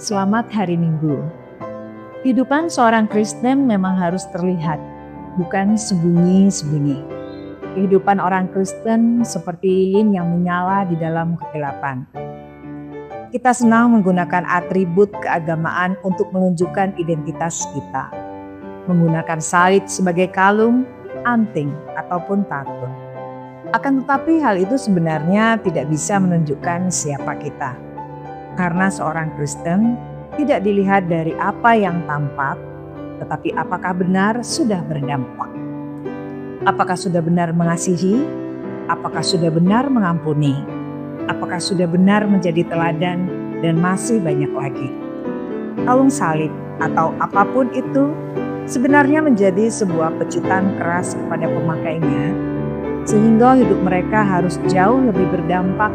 Selamat hari Minggu. Kehidupan seorang Kristen memang harus terlihat, bukan sembunyi-sembunyi. Kehidupan orang Kristen seperti lilin yang menyala di dalam kegelapan. Kita senang menggunakan atribut keagamaan untuk menunjukkan identitas kita. Menggunakan salib sebagai kalung, anting, ataupun tato. Akan tetapi hal itu sebenarnya tidak bisa menunjukkan siapa kita. Karena seorang Kristen tidak dilihat dari apa yang tampak, tetapi apakah benar sudah berdampak. Apakah sudah benar mengasihi? Apakah sudah benar mengampuni? Apakah sudah benar menjadi teladan dan masih banyak lagi. Kalung salib atau apapun itu sebenarnya menjadi sebuah pecutan keras kepada pemakainya, sehingga hidup mereka harus jauh lebih berdampak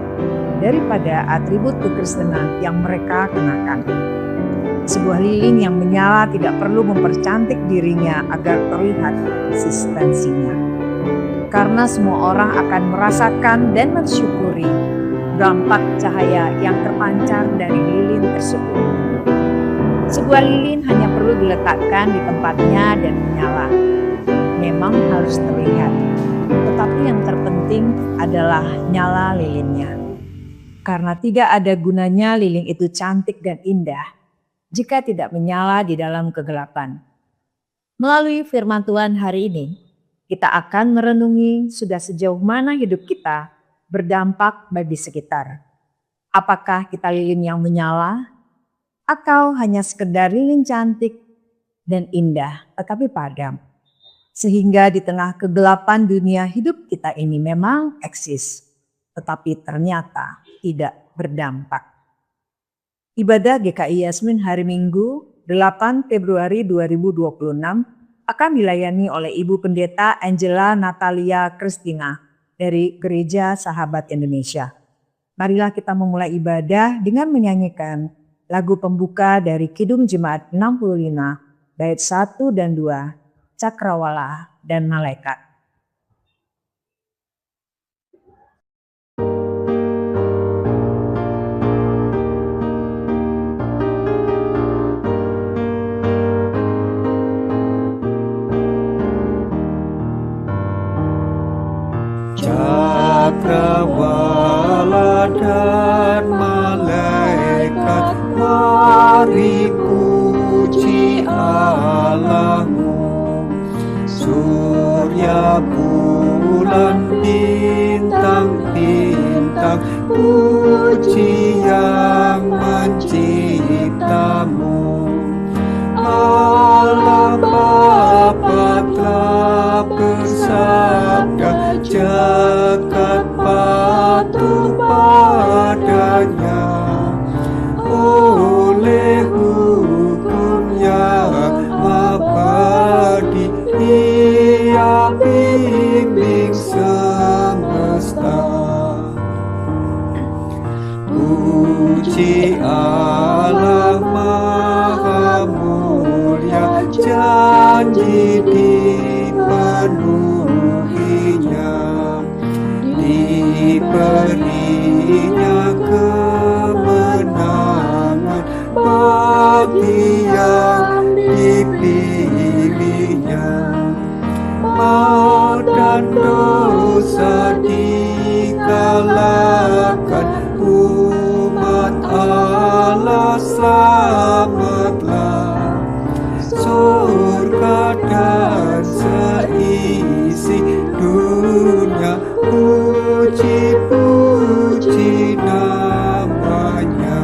daripada atribut kekristenan yang mereka kenakan. Sebuah lilin yang menyala tidak perlu mempercantik dirinya agar terlihat eksistensinya. Karena semua orang akan merasakan dan mensyukuri dampak cahaya yang terpancar dari lilin tersebut. Sebuah lilin hanya perlu diletakkan di tempatnya dan menyala. Memang harus terlihat, tetapi yang terpenting adalah nyala lilinnya. Karena tidak ada gunanya lilin itu cantik dan indah jika tidak menyala di dalam kegelapan. Melalui firman Tuhan hari ini, kita akan merenungi sudah sejauh mana hidup kita berdampak bagi sekitar. Apakah kita lilin yang menyala atau hanya sekedar lilin cantik dan indah tetapi padam. Sehingga di tengah kegelapan dunia hidup kita ini memang eksis, tetapi ternyata tidak berdampak. Ibadah GKI Yasmin hari Minggu 8 Februari 2026 akan dilayani oleh Ibu Pendeta Angela Natalia Christina dari Gereja Sahabat Indonesia. Marilah kita memulai ibadah dengan menyanyikan lagu pembuka dari Kidung Jemaat 65 bait 1 dan 2, Cakrawala dan Malaikat. Cakrawala dan malaikat, mari puji Allahmu. Surya, bulan, bintang-bintang, puji yang menciptamu. Allah Bapa telah bersabda, jagat patuh padanya. Oleh hukum yang abadi, Ia bimbing semesta. Puji Allah Maha Mulia, janji dipenuhinya. Diberinya kemenangan bagi yang dipilihnya. Maut dan dosa dikalahkan, umat Allah selamatlah. Surga dan seisi dunia, puji-puji namanya.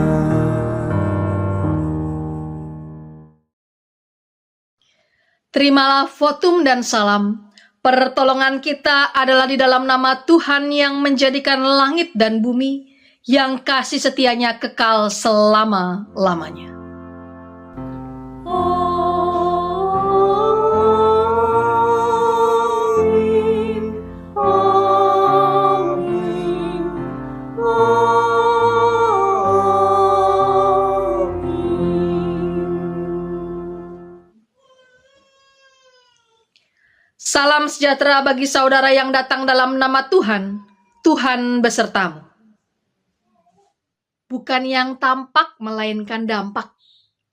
Terimalah votum dan salam. Pertolongan kita adalah di dalam nama Tuhan yang menjadikan langit dan bumi, yang kasih setianya kekal selama-lamanya. Salam sejahtera bagi saudara yang datang dalam nama Tuhan. Tuhan besertamu. bukan yang tampak melainkan dampak.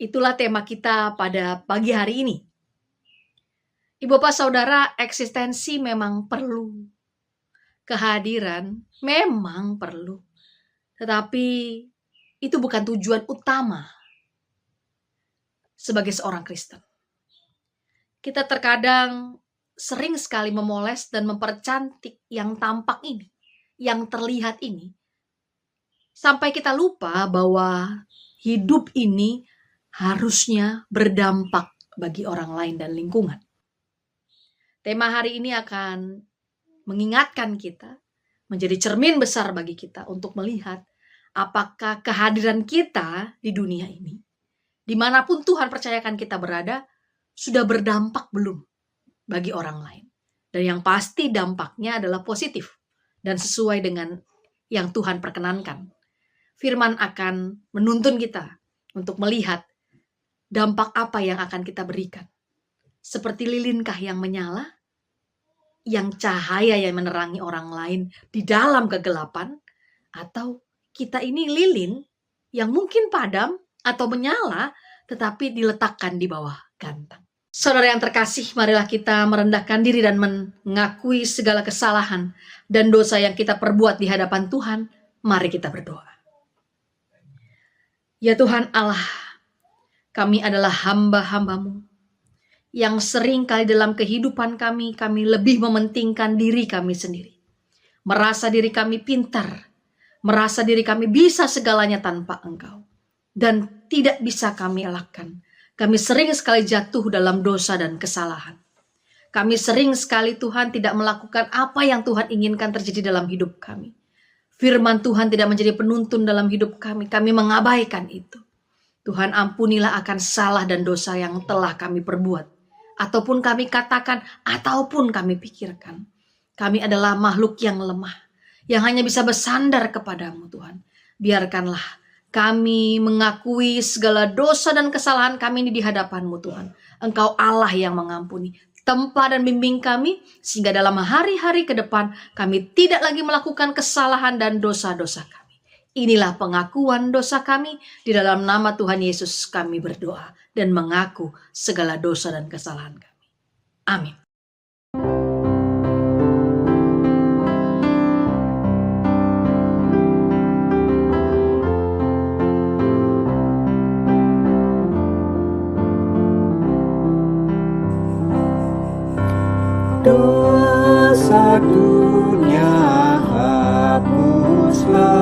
Itulah tema kita pada pagi hari ini. Ibu bapak saudara, eksistensi memang perlu. Kehadiran memang perlu. Tetapi itu bukan tujuan utama sebagai seorang Kristen. Kita terkadang sering sekali memoles dan mempercantik yang tampak ini, yang terlihat ini. Sampai kita lupa bahwa hidup ini harusnya berdampak bagi orang lain dan lingkungan. Tema hari ini akan mengingatkan kita, menjadi cermin besar bagi kita untuk melihat apakah kehadiran kita di dunia ini, dimanapun Tuhan percayakan kita berada, sudah berdampak belum bagi orang lain. Dan yang pasti dampaknya adalah positif dan sesuai dengan yang Tuhan perkenankan. Firman akan menuntun kita untuk melihat dampak apa yang akan kita berikan. Seperti lilinkah yang menyala, yang cahaya yang menerangi orang lain di dalam kegelapan, atau kita ini lilin yang mungkin padam atau menyala tetapi diletakkan di bawah gantang. Saudara yang terkasih, marilah kita merendahkan diri dan mengakui segala kesalahan dan dosa yang kita perbuat di hadapan Tuhan. Mari kita berdoa. Ya Tuhan Allah, kami adalah hamba-hamba-Mu yang sering kali dalam kehidupan kami lebih mementingkan diri kami sendiri. Merasa diri kami pintar, merasa diri kami bisa segalanya tanpa Engkau. Dan tidak bisa kami elakkan. Kami sering sekali jatuh dalam dosa dan kesalahan. Kami sering sekali Tuhan tidak melakukan apa yang Tuhan inginkan terjadi dalam hidup kami. Firman Tuhan tidak menjadi penuntun dalam hidup kami. Kami mengabaikan itu. Tuhan ampunilah akan salah dan dosa yang telah kami perbuat. Ataupun kami katakan, ataupun kami pikirkan. Kami adalah makhluk yang lemah, yang hanya bisa bersandar kepadamu Tuhan. Biarkanlah kami mengakui segala dosa dan kesalahan kami ini di hadapan-Mu Tuhan. Engkau Allah yang mengampuni. Tempa dan bimbing kami, sehingga dalam hari-hari ke depan kami tidak lagi melakukan kesalahan dan dosa-dosa kami. Inilah pengakuan dosa kami, di dalam nama Tuhan Yesus kami berdoa dan mengaku segala dosa dan kesalahan kami. Amin. Dosa dunia hapuslah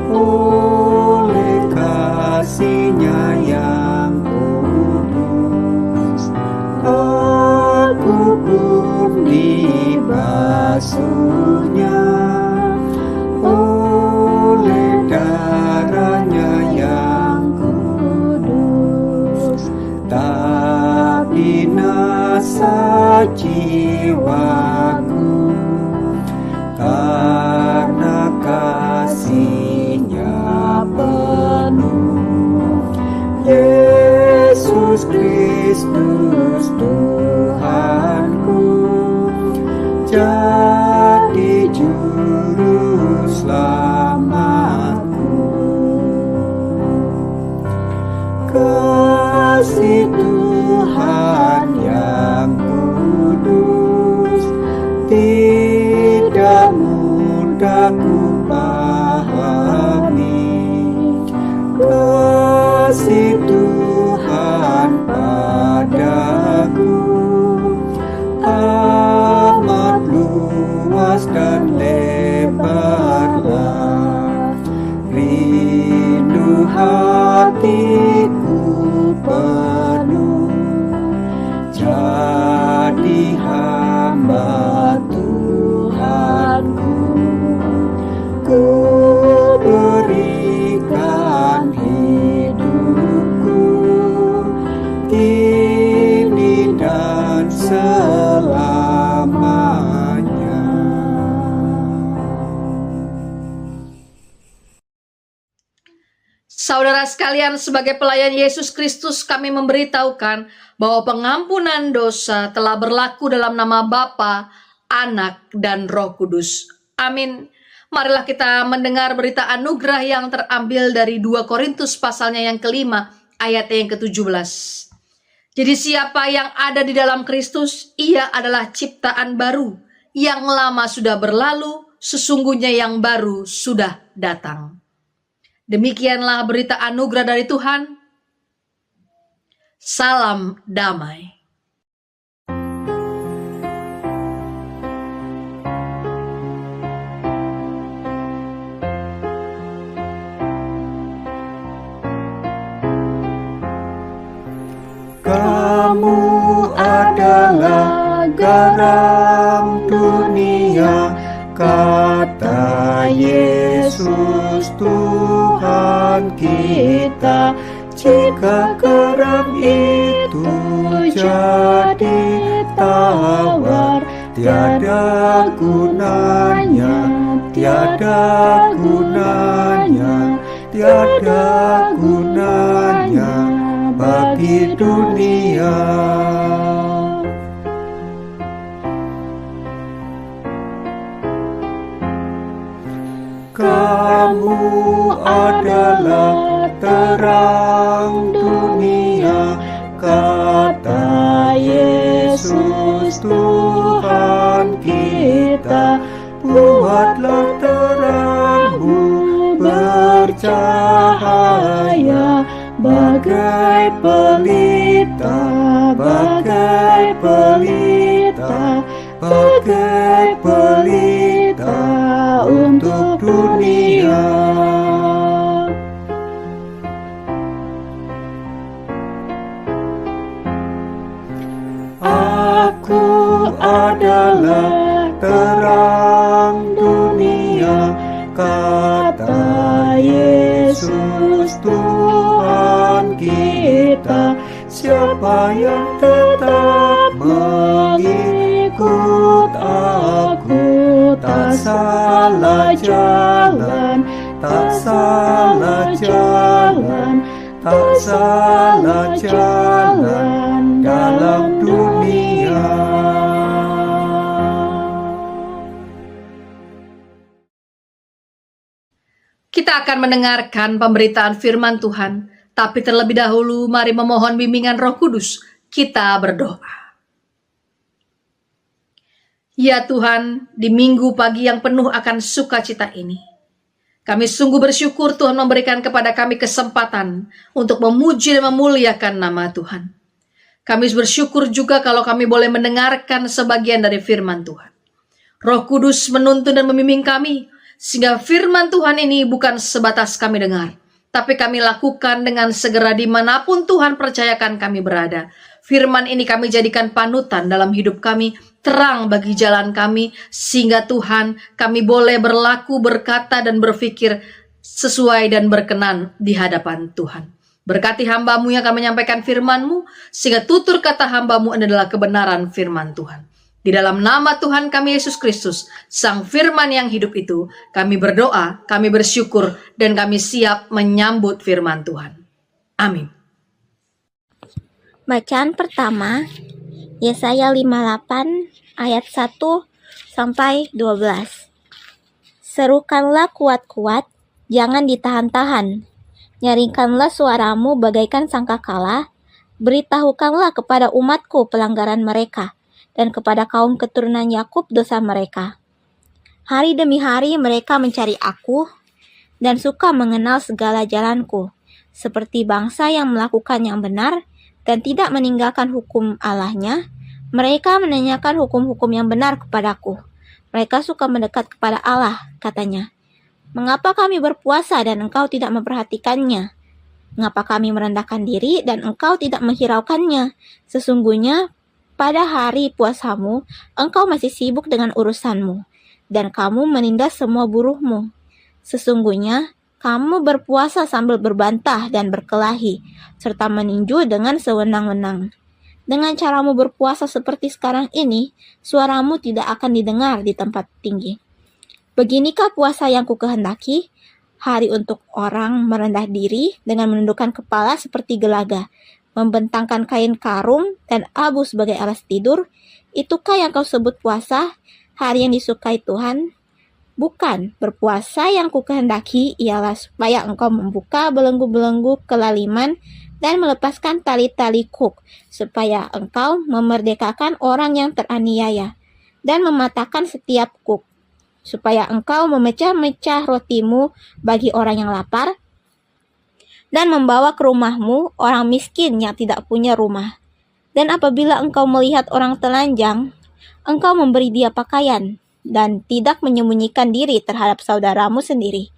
oleh kasih-Nya yang kudus. Aku pun dibasuhnya oleh darah-Nya yang kudus. Tak binasa jiwaku karena kasih-Nya penuh. Yesus Kristus Tuhanku, jadi juru selamatku. Kasih Tuhan yang kudus tidak mudah ku pahami. Kasih Tuhan padaku amat luas dan lebarlah. Rindu hatiku penuh jadi hamba Tuhanku. Ku berikan hidupku kini dan selamanya. Saudara sekalian, sebagai pelayan Yesus Kristus, kami memberitahukan bahwa pengampunan dosa telah berlaku dalam nama Bapa, Anak, dan Roh Kudus. Amin. Marilah kita mendengar berita anugerah yang terambil dari 2 Korintus pasalnya yang kelima, ayat yang ke-17. Jadi siapa yang ada di dalam Kristus, ia adalah ciptaan baru. Yang lama sudah berlalu, sesungguhnya yang baru sudah datang. Demikianlah berita anugerah dari Tuhan. Salam damai. Kamu adalah garam dunia, kata Yesus Tuhan kita. Jika garam itu jadi tawar, tiada gunanya, tiada gunanya, tiada gunanya bagi dunia. Kamu adalah terang dunia, kata Yesus Tuhan kita. Buatlah terangmu bercahaya, bagai pelita, bagai pelita, bagai pelita untuk dunia. Aku adalah terang dunia, kata Yesus Tuhan kita. Siapa yang tetap mengikut aku, tak salah jalan, tak salah jalan, tak salah jalan dalam dunia. Kita akan mendengarkan pemberitaan firman Tuhan, tapi terlebih dahulu mari memohon bimbingan Roh Kudus. Kita berdoa. Ya Tuhan, di minggu pagi yang penuh akan sukacita ini, kami sungguh bersyukur Tuhan memberikan kepada kami kesempatan untuk memuji dan memuliakan nama Tuhan. Kami bersyukur juga kalau kami boleh mendengarkan sebagian dari firman Tuhan. Roh Kudus menuntun dan membimbing kami, sehingga firman Tuhan ini bukan sebatas kami dengar, tapi kami lakukan dengan segera dimanapun Tuhan percayakan kami berada. Firman ini kami jadikan panutan dalam hidup kami, terang bagi jalan kami, sehingga Tuhan kami boleh berlaku, berkata dan berpikir sesuai dan berkenan di hadapan Tuhan. Berkati hamba-Mu yang akan menyampaikan firman-Mu, sehingga tutur kata hamba-Mu adalah kebenaran firman Tuhan. Di dalam nama Tuhan kami Yesus Kristus, Sang Firman yang hidup itu, kami berdoa, kami bersyukur, dan kami siap menyambut firman Tuhan. Amin. Bacaan pertama, Yesaya 58 ayat 1 sampai 12. Serukanlah kuat-kuat, jangan ditahan-tahan. Nyaringkanlah suaramu bagaikan sangkakala, beritahukanlah kepada umatku pelanggaran mereka, dan kepada kaum keturunan Yakub dosa mereka. Hari demi hari mereka mencari aku, dan suka mengenal segala jalanku, seperti bangsa yang melakukan yang benar, dan tidak meninggalkan hukum Allahnya. Mereka menanyakan hukum-hukum yang benar kepadaku. Mereka suka mendekat kepada Allah, katanya. Mengapa kami berpuasa dan engkau tidak memperhatikannya? Mengapa kami merendahkan diri dan engkau tidak menghiraukannya? Sesungguhnya pada hari puasamu, engkau masih sibuk dengan urusanmu, dan kamu menindas semua buruhmu. Sesungguhnya kamu berpuasa sambil berbantah dan berkelahi, serta meninju dengan sewenang-wenang. Dengan caramu berpuasa seperti sekarang ini, suaramu tidak akan didengar di tempat tinggi. Beginikah puasa yang kukehendaki? Hari untuk orang merendah diri dengan menundukkan kepala seperti gelaga, membentangkan kain karung dan abu sebagai alas tidur. Itukah yang kau sebut puasa, hari yang disukai Tuhan? Bukan, berpuasa yang kukehendaki ialah supaya engkau membuka belenggu-belenggu kelaliman dan melepaskan tali-tali kuk, supaya engkau memerdekakan orang yang teraniaya dan mematahkan setiap kuk, supaya engkau memecah-mecah rotimu bagi orang yang lapar dan membawa ke rumahmu orang miskin yang tidak punya rumah. Dan apabila engkau melihat orang telanjang, engkau memberi dia pakaian dan tidak menyembunyikan diri terhadap saudaramu sendiri.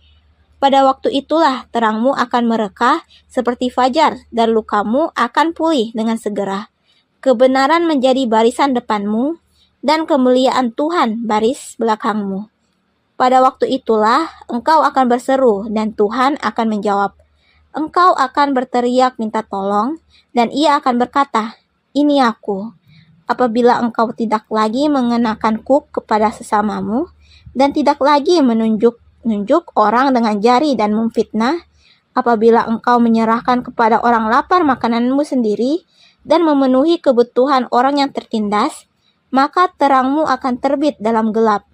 Pada waktu itulah terangmu akan merekah seperti fajar dan lukamu akan pulih dengan segera. Kebenaran menjadi barisan depanmu dan kemuliaan Tuhan baris belakangmu. Pada waktu itulah engkau akan berseru dan Tuhan akan menjawab. Engkau akan berteriak minta tolong dan Ia akan berkata, "Ini aku." Apabila engkau tidak lagi mengenakan kuk kepada sesamamu dan tidak lagi menunjuk orang dengan jari dan memfitnah, apabila engkau menyerahkan kepada orang lapar makananmu sendiri dan memenuhi kebutuhan orang yang tertindas, maka terangmu akan terbit dalam gelap,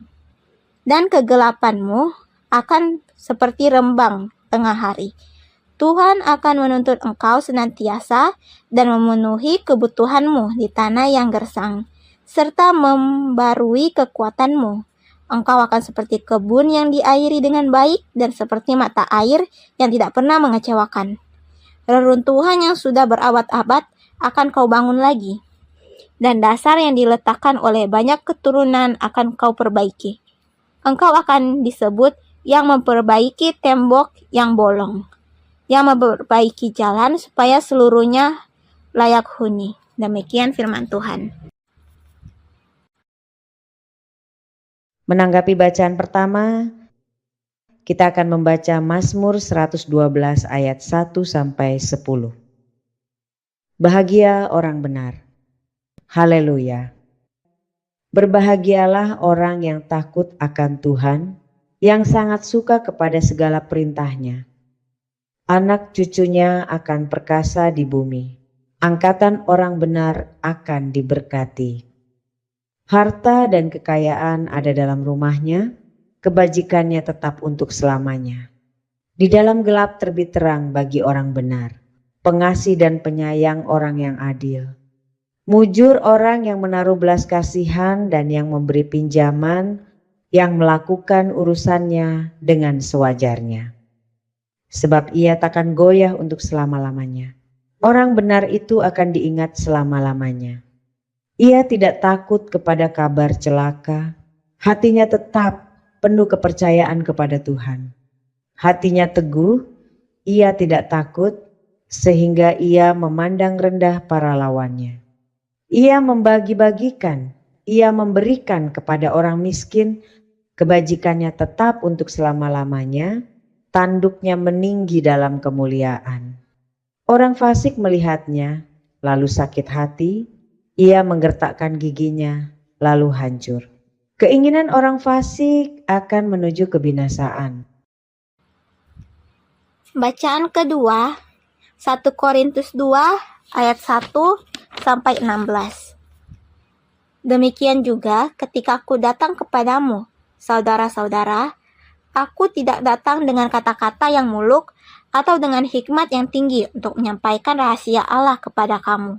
dan kegelapanmu akan seperti rembang tengah hari. Tuhan akan menuntut engkau senantiasa dan memenuhi kebutuhanmu di tanah yang gersang, serta membarui kekuatanmu. Engkau akan seperti kebun yang diairi dengan baik dan seperti mata air yang tidak pernah mengecewakan. Reruntuhan yang sudah berabad-abad akan kau bangun lagi, dan dasar yang diletakkan oleh banyak keturunan akan kau perbaiki. Engkau akan disebut yang memperbaiki tembok yang bolong, yang memperbaiki jalan supaya seluruhnya layak huni. Demikian firman Tuhan. Menanggapi bacaan pertama, kita akan membaca Mazmur 112 ayat 1 sampai 10. Bahagia orang benar. Haleluya. Berbahagialah orang yang takut akan Tuhan, yang sangat suka kepada segala perintahnya. Anak cucunya akan perkasa di bumi. Angkatan orang benar akan diberkati. Harta dan kekayaan ada dalam rumahnya, kebajikannya tetap untuk selamanya. Di dalam gelap terbit terang bagi orang benar, pengasih dan penyayang orang yang adil. Mujur orang yang menaruh belas kasihan dan yang memberi pinjaman, yang melakukan urusannya dengan sewajarnya. Sebab ia takkan goyah untuk selama-lamanya. Orang benar itu akan diingat selama-lamanya. Ia tidak takut kepada kabar celaka, hatinya tetap penuh kepercayaan kepada Tuhan. Hatinya teguh, ia tidak takut, sehingga ia memandang rendah para lawannya. Ia membagi-bagikan, ia memberikan kepada orang miskin, kebajikannya tetap untuk selama-lamanya, tanduknya meninggi dalam kemuliaan. Orang fasik melihatnya, lalu sakit hati, ia menggertakkan giginya, lalu hancur. Keinginan orang fasik akan menuju kebinasaan. Bacaan kedua, 1 Korintus 2 ayat 1 sampai 16. Demikian juga ketika aku datang kepadamu, saudara-saudara, aku tidak datang dengan kata-kata yang muluk atau dengan hikmat yang tinggi untuk menyampaikan rahasia Allah kepada kamu.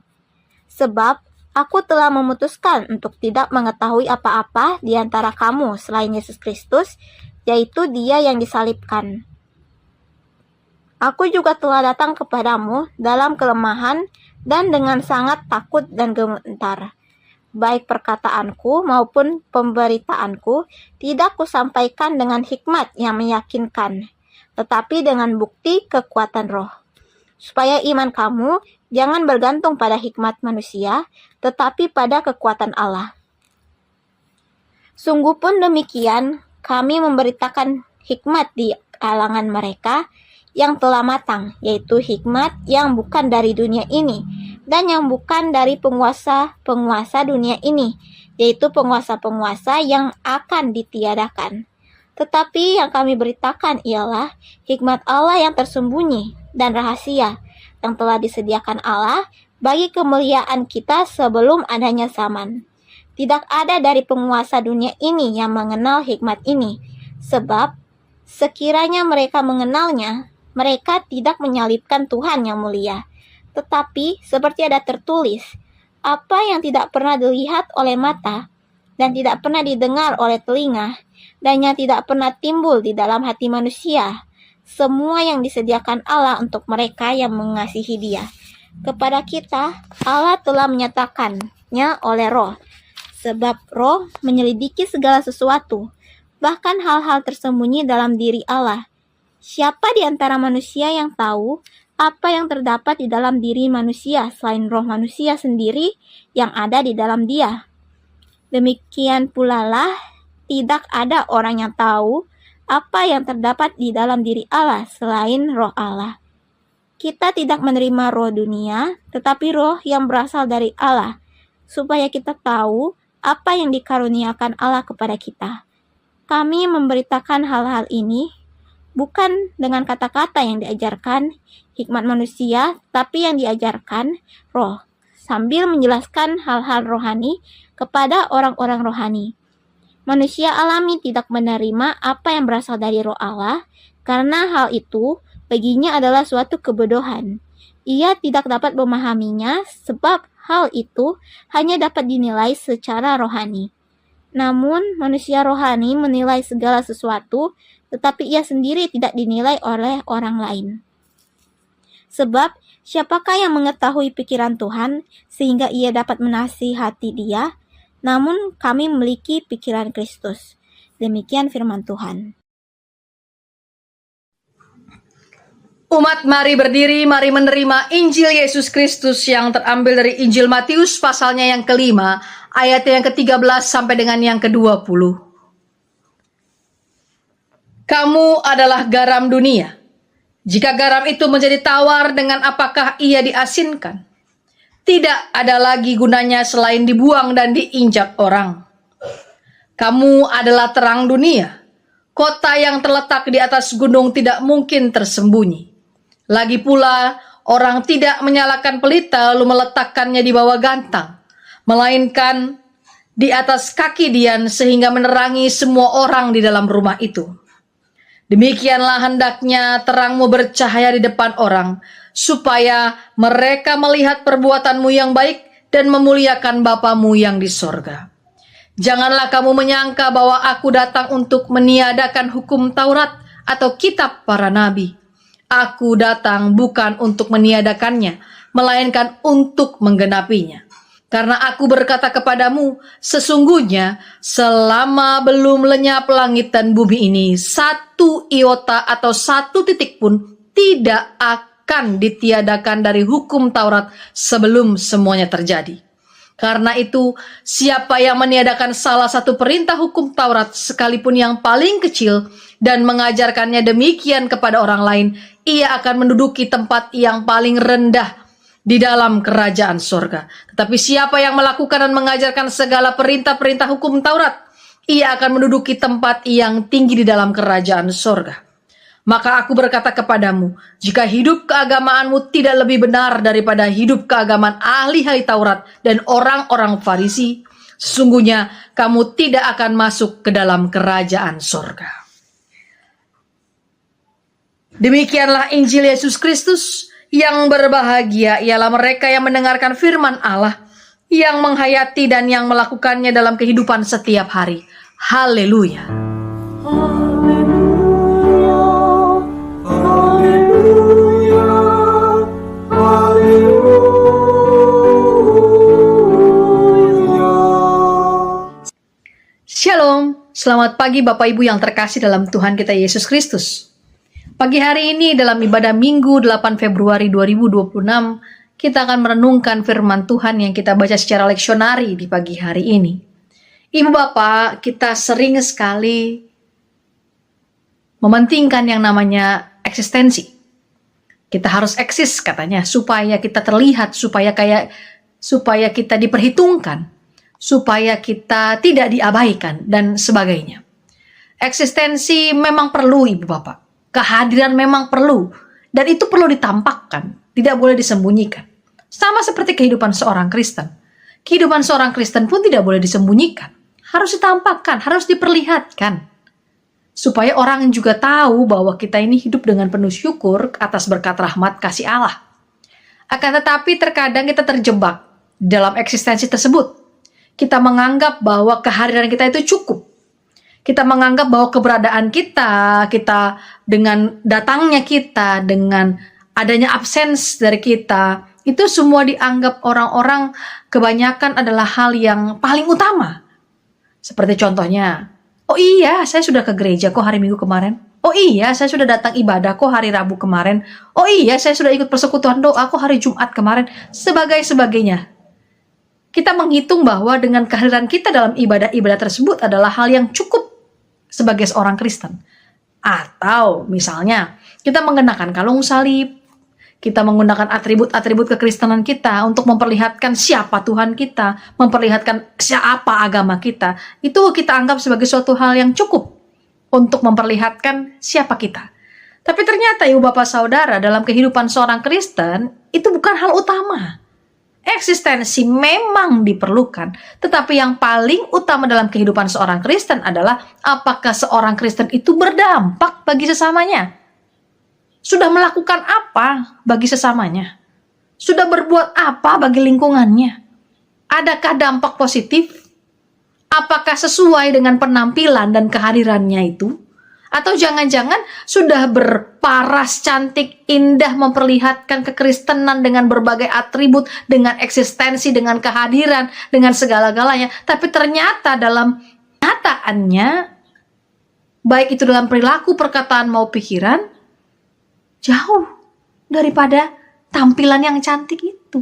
Sebab aku telah memutuskan untuk tidak mengetahui apa-apa di antara kamu selain Yesus Kristus, yaitu Dia yang disalibkan. Aku juga telah datang kepadamu dalam kelemahan dan dengan sangat takut dan gemetar. Baik perkataanku maupun pemberitaanku tidak kusampaikan dengan hikmat yang meyakinkan, tetapi dengan bukti kekuatan roh. Supaya iman kamu jangan bergantung pada hikmat manusia, tetapi pada kekuatan Allah. Sungguh pun demikian, kami memberitakan hikmat di kalangan mereka yang telah matang, yaitu hikmat yang bukan dari dunia ini, dan yang bukan dari penguasa-penguasa dunia ini, yaitu penguasa-penguasa yang akan ditiadakan. Tetapi yang kami beritakan ialah hikmat Allah yang tersembunyi dan rahasia, yang telah disediakan Allah bagi kemuliaan kita sebelum adanya zaman. Tidak ada dari penguasa dunia ini yang mengenal hikmat ini, Sebab sekiranya mereka mengenalnya, mereka tidak menyalibkan Tuhan yang mulia. Tetapi seperti ada tertulis, apa yang tidak pernah dilihat oleh mata, dan tidak pernah didengar oleh telinga, dan yang tidak pernah timbul di dalam hati manusia, semua yang disediakan Allah untuk mereka yang mengasihi Dia. Kepada kita, Allah telah menyatakannya oleh Roh, sebab Roh menyelidiki segala sesuatu, bahkan hal-hal tersembunyi dalam diri Allah. Siapa di antara manusia yang tahu apa yang terdapat di dalam diri manusia selain roh manusia sendiri yang ada di dalam dia? Demikian pula lah, tidak ada orang yang tahu apa yang terdapat di dalam diri Allah selain roh Allah. Kita tidak menerima roh dunia, tetapi roh yang berasal dari Allah, supaya kita tahu apa yang dikaruniakan Allah kepada kita. Kami memberitakan hal-hal ini bukan dengan kata-kata yang diajarkan hikmat manusia, tapi yang diajarkan roh, sambil menjelaskan hal-hal rohani kepada orang-orang rohani. Manusia alami tidak menerima apa yang berasal dari roh Allah, karena hal itu baginya adalah suatu kebodohan. Ia tidak dapat memahaminya, sebab hal itu hanya dapat dinilai secara rohani. Namun, manusia rohani menilai segala sesuatu, tetapi ia sendiri tidak dinilai oleh orang lain. Sebab, siapakah yang mengetahui pikiran Tuhan, sehingga ia dapat menasihati Dia? Namun, kami memiliki pikiran Kristus. Demikian firman Tuhan. Umat, mari berdiri, mari menerima Injil Yesus Kristus yang terambil dari Injil Matius pasalnya yang kelima, ayat yang ke-13 sampai dengan yang ke-20. Kamu adalah garam dunia. Jika garam itu menjadi tawar, dengan apakah ia diasinkan? Tidak ada lagi gunanya selain dibuang dan diinjak orang. Kamu adalah terang dunia. Kota yang terletak di atas gunung tidak mungkin tersembunyi. Lagi pula, orang tidak menyalakan pelita lalu meletakkannya di bawah gantang, melainkan di atas kaki dian sehingga menerangi semua orang di dalam rumah itu. Demikianlah hendaknya terangmu bercahaya di depan orang, supaya mereka melihat perbuatanmu yang baik dan memuliakan Bapamu yang di sorga. Janganlah kamu menyangka bahwa aku datang untuk meniadakan hukum Taurat atau kitab para nabi. Aku datang bukan untuk meniadakannya, melainkan untuk menggenapinya. Karena aku berkata kepadamu, sesungguhnya selama belum lenyap langit dan bumi ini, satu iota atau satu titik pun tidak akan ditiadakan dari hukum Taurat sebelum semuanya terjadi. Karena itu, siapa yang meniadakan salah satu perintah hukum Taurat sekalipun yang paling kecil dan mengajarkannya demikian kepada orang lain, ia akan menduduki tempat yang paling rendah di dalam kerajaan sorga. Tetapi siapa yang melakukan dan mengajarkan segala perintah-perintah hukum Taurat, ia akan menduduki tempat yang tinggi di dalam kerajaan sorga. Maka aku berkata kepadamu, jika hidup keagamaanmu tidak lebih benar daripada hidup keagamaan ahli-ahli Taurat dan orang-orang Farisi, sesungguhnya kamu tidak akan masuk ke dalam kerajaan sorga. Demikianlah Injil Yesus Kristus. Yang berbahagia ialah mereka yang mendengarkan firman Allah, yang menghayati dan yang melakukannya dalam kehidupan setiap hari. Haleluya. Shalom, selamat pagi Bapak Ibu yang terkasih dalam Tuhan kita Yesus Kristus. Pagi hari ini dalam ibadah Minggu 8 Februari 2026, kita akan merenungkan firman Tuhan yang kita baca secara leksionari di pagi hari ini. Ibu Bapak, kita sering sekali mementingkan yang namanya eksistensi. Kita harus eksis katanya, supaya kita terlihat, supaya kita diperhitungkan, supaya kita tidak diabaikan, dan sebagainya. Eksistensi memang perlu Ibu Bapak. Kehadiran memang perlu, dan itu perlu ditampakkan, tidak boleh disembunyikan. Sama seperti kehidupan seorang Kristen. Kehidupan seorang Kristen pun tidak boleh disembunyikan. Harus ditampakkan, harus diperlihatkan. supaya orang juga tahu bahwa kita ini hidup dengan penuh syukur atas berkat rahmat kasih Allah. Akan tetapi terkadang kita terjebak dalam eksistensi tersebut. Kita menganggap bahwa kehadiran kita itu cukup. Kita menganggap bahwa keberadaan kita dengan datangnya kita, dengan adanya absens dari kita, itu semua dianggap orang-orang kebanyakan adalah hal yang paling utama. Seperti contohnya, oh iya, saya sudah ke gereja kok hari Minggu kemarin. Oh iya, saya sudah datang ibadah kok hari Rabu kemarin. Oh iya, saya sudah ikut persekutuan doa kok hari Jumat kemarin. Sebagainya. Kita menghitung bahwa dengan kehadiran kita dalam ibadah-ibadah tersebut adalah hal yang cukup sebagai seorang Kristen. Atau misalnya, kita mengenakan kalung salib. Kita menggunakan atribut-atribut kekristenan kita untuk memperlihatkan siapa Tuhan kita, memperlihatkan siapa agama kita. Itu kita anggap sebagai suatu hal yang cukup untuk memperlihatkan siapa kita. Tapi ternyata ibu bapak saudara, dalam kehidupan seorang Kristen, itu bukan hal utama. Eksistensi memang diperlukan, tetapi yang paling utama dalam kehidupan seorang Kristen adalah apakah seorang Kristen itu berdampak bagi sesamanya. Sudah melakukan apa bagi sesamanya? Sudah berbuat apa bagi lingkungannya? Adakah dampak positif? Apakah sesuai dengan penampilan dan kehadirannya itu? Atau jangan-jangan sudah berparas cantik, indah, memperlihatkan kekristenan dengan berbagai atribut, dengan eksistensi, dengan kehadiran, dengan segala-galanya. Tapi ternyata dalam kenyataannya, baik itu dalam perilaku, perkataan, mau pikiran, jauh daripada tampilan yang cantik itu.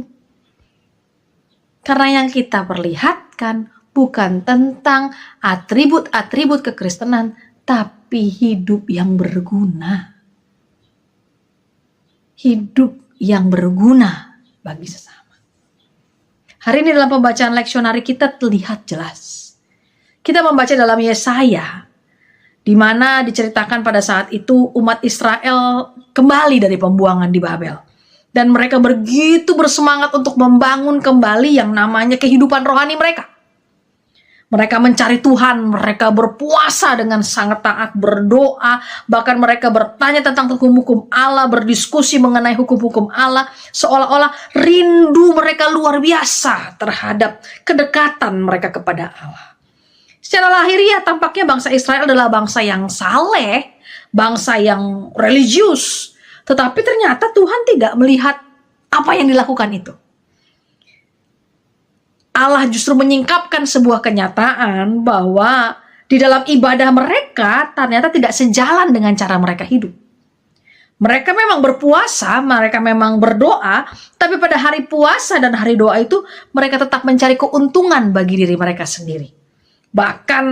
Karena yang kita perlihatkan bukan tentang atribut-atribut kekristenan, tapi hidup yang berguna. Hidup yang berguna bagi sesama. Hari ini dalam pembacaan leksionari kita terlihat jelas. Kita membaca dalam Yesaya, di mana diceritakan pada saat itu umat Israel kembali dari pembuangan di Babel. Dan mereka begitu bersemangat untuk membangun kembali yang namanya kehidupan rohani mereka. Mereka mencari Tuhan, mereka berpuasa dengan sangat taat, berdoa, bahkan mereka bertanya tentang hukum-hukum Allah, berdiskusi mengenai hukum-hukum Allah, seolah-olah rindu mereka luar biasa terhadap kedekatan mereka kepada Allah. Secara lahiriah tampaknya bangsa Israel adalah bangsa yang saleh, bangsa yang religius, tetapi ternyata Tuhan tidak melihat apa yang dilakukan itu. Allah justru menyingkapkan sebuah kenyataan bahwa di dalam ibadah mereka ternyata tidak sejalan dengan cara mereka hidup. Mereka memang berpuasa, mereka memang berdoa, tapi pada hari puasa dan hari doa itu mereka tetap mencari keuntungan bagi diri mereka sendiri. Bahkan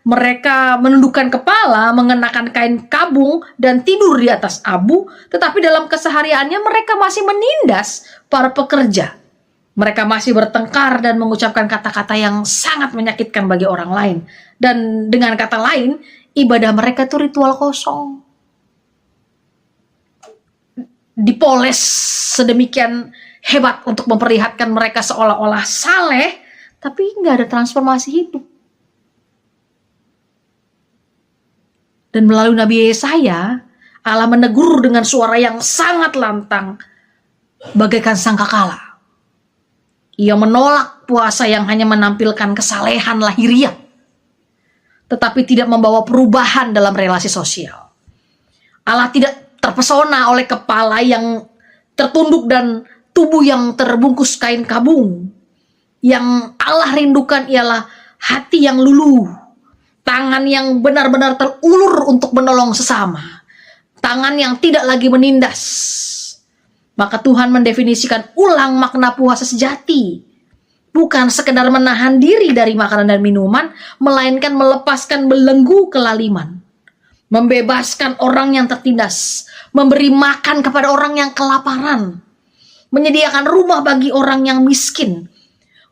mereka menundukkan kepala, mengenakan kain kabung dan tidur di atas abu, tetapi dalam kesehariannya mereka masih menindas para pekerja. Mereka masih bertengkar dan mengucapkan kata-kata yang sangat menyakitkan bagi orang lain. Dan dengan kata lain, ibadah mereka itu ritual kosong. Dipoles sedemikian hebat untuk memperlihatkan mereka seolah-olah saleh, tapi nggak ada transformasi hidup. Dan melalui Nabi Yesaya, Allah menegur dengan suara yang sangat lantang, bagaikan sangkakala. Ia menolak puasa yang hanya menampilkan kesalehan lahiriah, tetapi tidak membawa perubahan dalam relasi sosial. Allah tidak terpesona oleh kepala yang tertunduk dan tubuh yang terbungkus kain kabung. Yang Allah rindukan ialah hati yang luluh, tangan yang benar-benar terulur untuk menolong sesama, tangan yang tidak lagi menindas. Maka Tuhan mendefinisikan ulang makna puasa sejati. Bukan sekedar menahan diri dari makanan dan minuman, melainkan melepaskan belenggu kelaliman. Membebaskan orang yang tertindas, memberi makan kepada orang yang kelaparan, menyediakan rumah bagi orang yang miskin,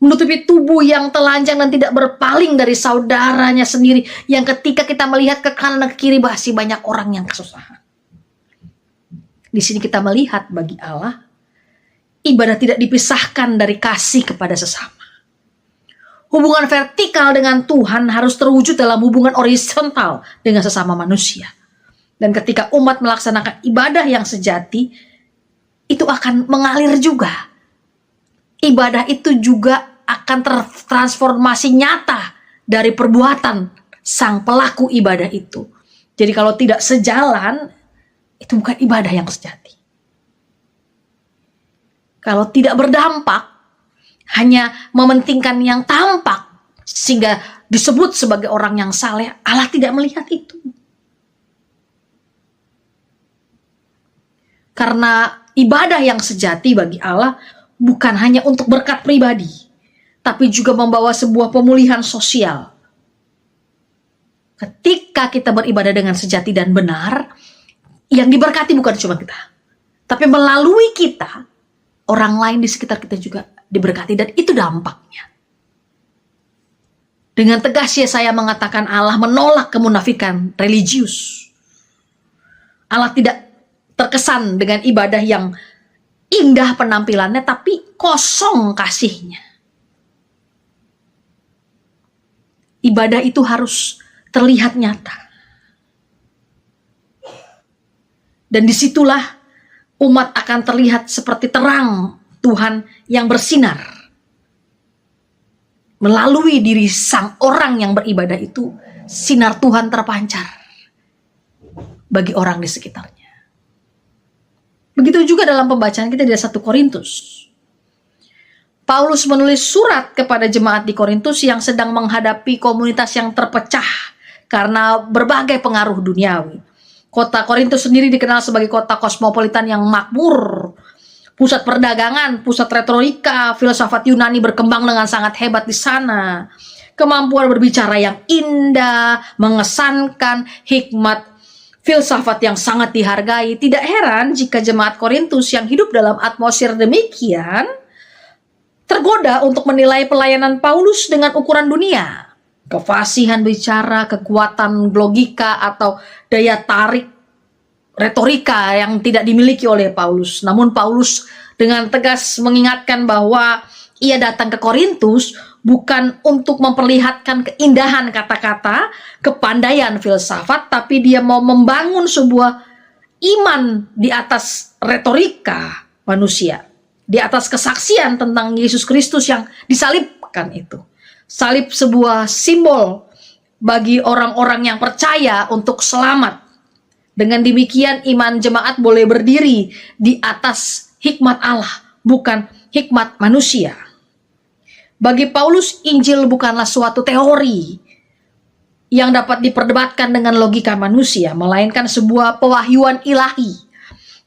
menutupi tubuh yang telanjang dan tidak berpaling dari saudaranya sendiri yang ketika kita melihat ke kanan dan ke kiri masih banyak orang yang kesusahan. Di sini kita melihat bagi Allah, ibadah tidak dipisahkan dari kasih kepada sesama. Hubungan vertikal dengan Tuhan harus terwujud dalam hubungan horizontal dengan sesama manusia. Dan ketika umat melaksanakan ibadah yang sejati, itu akan mengalir juga. Ibadah itu juga akan tertransformasi nyata dari perbuatan sang pelaku ibadah itu. Jadi kalau tidak sejalan, itu bukan ibadah yang sejati. Kalau tidak berdampak, hanya mementingkan yang tampak sehingga disebut sebagai orang yang saleh, Allah tidak melihat itu. Karena ibadah yang sejati bagi Allah bukan hanya untuk berkat pribadi, tapi juga membawa sebuah pemulihan sosial. Ketika kita beribadah dengan sejati dan benar, yang diberkati bukan cuma kita, tapi melalui kita, orang lain di sekitar kita juga diberkati, dan itu dampaknya. Dengan tegas saya mengatakan Allah menolak kemunafikan religius. Allah tidak terkesan dengan ibadah yang indah penampilannya tapi kosong kasihnya. Ibadah itu harus terlihat nyata. Dan disitulah umat akan terlihat seperti terang Tuhan yang bersinar. Melalui diri sang orang yang beribadah itu, sinar Tuhan terpancar bagi orang di sekitarnya. Begitu juga dalam pembacaan kita di 1 Korintus. Paulus menulis surat kepada jemaat di Korintus yang sedang menghadapi komunitas yang terpecah karena berbagai pengaruh duniawi. Kota Korintus sendiri dikenal sebagai kota kosmopolitan yang makmur, pusat perdagangan, pusat retorika, filsafat Yunani berkembang dengan sangat hebat di sana. Kemampuan berbicara yang indah, mengesankan, hikmat, filsafat yang sangat dihargai. Tidak heran jika jemaat Korintus yang hidup dalam atmosfer demikian tergoda untuk menilai pelayanan Paulus dengan ukuran dunia. Kefasihan bicara, kekuatan logika, atau daya tarik retorika yang tidak dimiliki oleh Paulus. Namun Paulus dengan tegas mengingatkan bahwa ia datang ke Korintus bukan untuk memperlihatkan keindahan kata-kata, kepandaian filsafat, tapi dia mau membangun sebuah iman di atas retorika manusia, di atas kesaksian tentang Yesus Kristus yang disalibkan itu. Salib sebuah simbol bagi orang-orang yang percaya untuk selamat. Dengan demikian iman jemaat boleh berdiri di atas hikmat Allah, bukan hikmat manusia. Bagi Paulus, Injil bukanlah suatu teori yang dapat diperdebatkan dengan logika manusia, melainkan sebuah pewahyuan ilahi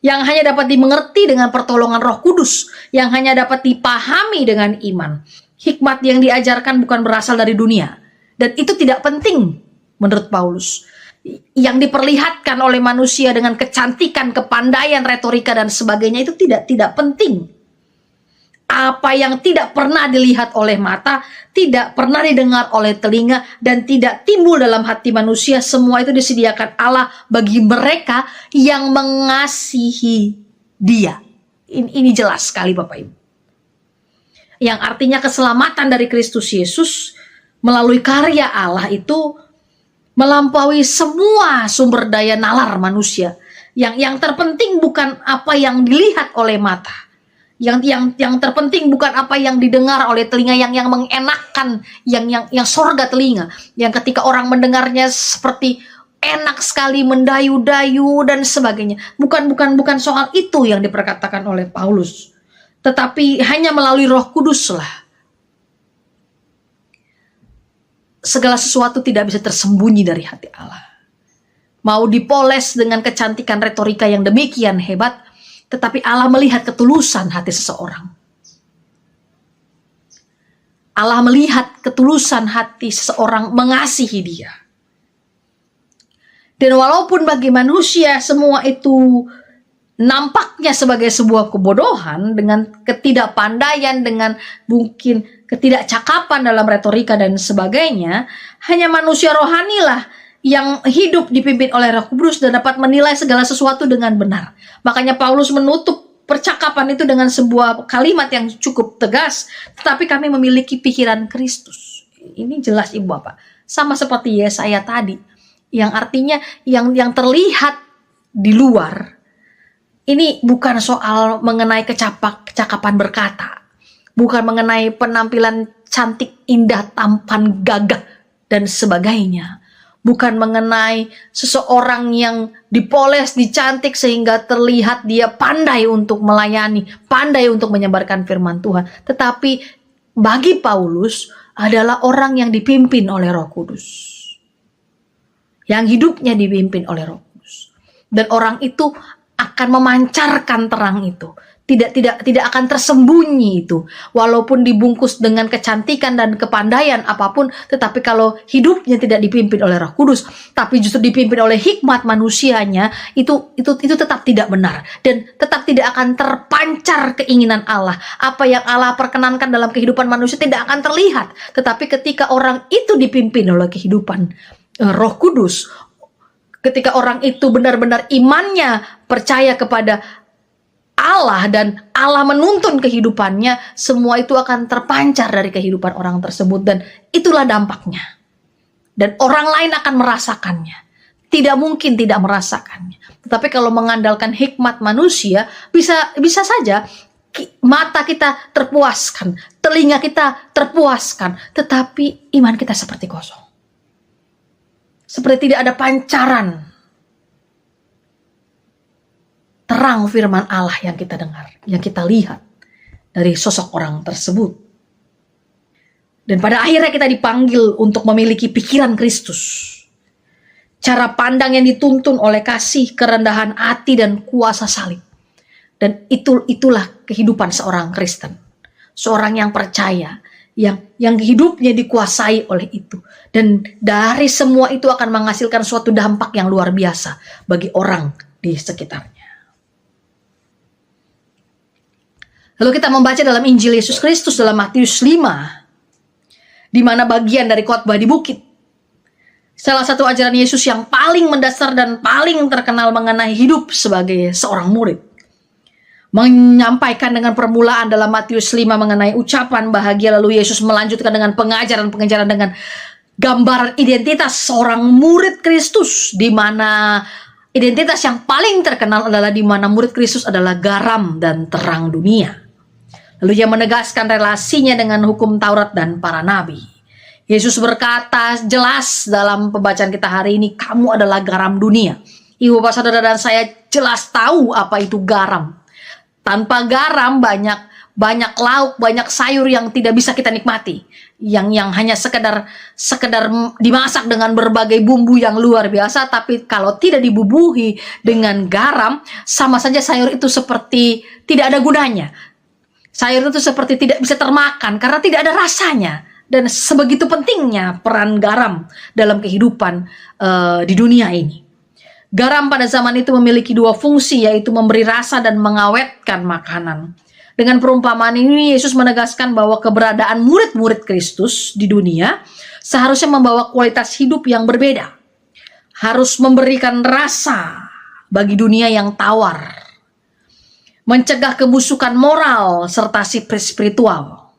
yang hanya dapat dimengerti dengan pertolongan Roh Kudus, yang hanya dapat dipahami dengan iman. Hikmat yang diajarkan bukan berasal dari dunia, dan itu tidak penting menurut Paulus. Yang diperlihatkan oleh manusia dengan kecantikan, kepandaian, retorika dan sebagainya itu tidak penting. Apa yang tidak pernah dilihat oleh mata, tidak pernah didengar oleh telinga, dan tidak timbul dalam hati manusia, semua itu disediakan Allah bagi mereka yang mengasihi Dia. Ini jelas sekali Bapak Ibu. Yang artinya keselamatan dari Kristus Yesus melalui karya Allah itu melampaui semua sumber daya nalar manusia. Yang terpenting bukan apa yang dilihat oleh mata. Yang terpenting bukan apa yang didengar oleh telinga, yang mengenakkan, yang sorga telinga. Yang ketika orang mendengarnya seperti enak sekali, mendayu-dayu dan sebagainya. Bukan soal itu yang diperkatakan oleh Paulus. Tetapi hanya melalui Roh Kuduslah segala sesuatu tidak bisa tersembunyi dari hati Allah. Mau dipoles dengan kecantikan retorika yang demikian hebat, tetapi Allah melihat ketulusan hati seseorang. Allah melihat ketulusan hati seseorang mengasihi dia. Dan walaupun bagi manusia semua itu nampaknya sebagai sebuah kebodohan, dengan ketidakpandaian, dengan mungkin ketidakcakapan dalam retorika dan sebagainya, hanya manusia rohanilah yang hidup dipimpin oleh Roh Kudus dan dapat menilai segala sesuatu dengan benar. Makanya Paulus menutup percakapan itu dengan sebuah kalimat yang cukup tegas, tetapi kami memiliki pikiran Kristus. Ini jelas Ibu Bapak. Sama seperti Yesaya tadi, yang artinya yang terlihat di luar. Ini bukan soal mengenai kecakapan berkata, bukan mengenai penampilan cantik, indah, tampan, gagah dan sebagainya. Bukan mengenai seseorang yang dipoles, dicantik sehingga terlihat dia pandai untuk melayani, pandai untuk menyebarkan firman Tuhan. Tetapi bagi Paulus adalah orang yang dipimpin oleh Roh Kudus. Yang hidupnya dipimpin oleh Roh Kudus. Dan orang itu akan memancarkan terang itu. Tidak akan tersembunyi itu. Walaupun dibungkus dengan kecantikan dan kepandaian apapun, tetapi kalau hidupnya tidak dipimpin oleh Roh Kudus, tapi justru dipimpin oleh hikmat manusianya, itu tetap tidak benar dan tetap tidak akan terpancar keinginan Allah. Apa yang Allah perkenankan dalam kehidupan manusia tidak akan terlihat. Tetapi ketika orang itu dipimpin oleh kehidupan Roh Kudus, ketika orang itu benar-benar imannya percaya kepada Allah dan Allah menuntun kehidupannya, semua itu akan terpancar dari kehidupan orang tersebut dan itulah dampaknya. Dan orang lain akan merasakannya. Tidak mungkin tidak merasakannya. Tetapi kalau mengandalkan hikmat manusia, bisa saja mata kita terpuaskan, telinga kita terpuaskan, tetapi iman kita seperti kosong. Seperti tidak ada pancaran terang firman Allah yang kita dengar, yang kita lihat dari sosok orang tersebut. Dan pada akhirnya kita dipanggil untuk memiliki pikiran Kristus. Cara pandang yang dituntun oleh kasih, kerendahan hati, dan kuasa salib. Dan itulah kehidupan seorang Kristen. Seorang yang percaya, yang hidupnya dikuasai oleh itu. Dan dari semua itu akan menghasilkan suatu dampak yang luar biasa bagi orang di sekitarnya. Lalu kita membaca dalam Injil Yesus Kristus dalam Matius 5, di mana bagian dari khotbah di bukit. Salah satu ajaran Yesus yang paling mendasar dan paling terkenal mengenai hidup sebagai seorang murid. Menyampaikan dengan permulaan dalam Matius 5 mengenai ucapan bahagia, lalu Yesus melanjutkan dengan pengajaran-pengajaran dengan gambaran identitas seorang murid Kristus, di mana identitas yang paling terkenal adalah di mana murid Kristus adalah garam dan terang dunia. Lalu ia menegaskan relasinya dengan hukum Taurat dan para nabi. Yesus berkata jelas dalam pembacaan kita hari ini, kamu adalah garam dunia. Ibu bapak saudara dan saya jelas tahu apa itu garam. Tanpa garam banyak lauk, banyak sayur yang tidak bisa kita nikmati. Yang hanya sekedar dimasak dengan berbagai bumbu yang luar biasa, tapi kalau tidak dibubuhi dengan garam, sama saja sayur itu seperti tidak ada gunanya. Sayur itu seperti tidak bisa termakan karena tidak ada rasanya. Dan sebegitu pentingnya peran garam dalam kehidupan di dunia ini. Garam pada zaman itu memiliki dua fungsi, yaitu memberi rasa dan mengawetkan makanan. Dengan perumpamaan ini, Yesus menegaskan bahwa keberadaan murid-murid Kristus di dunia seharusnya membawa kualitas hidup yang berbeda. Harus memberikan rasa bagi dunia yang tawar. Mencegah kebusukan moral serta spiritual.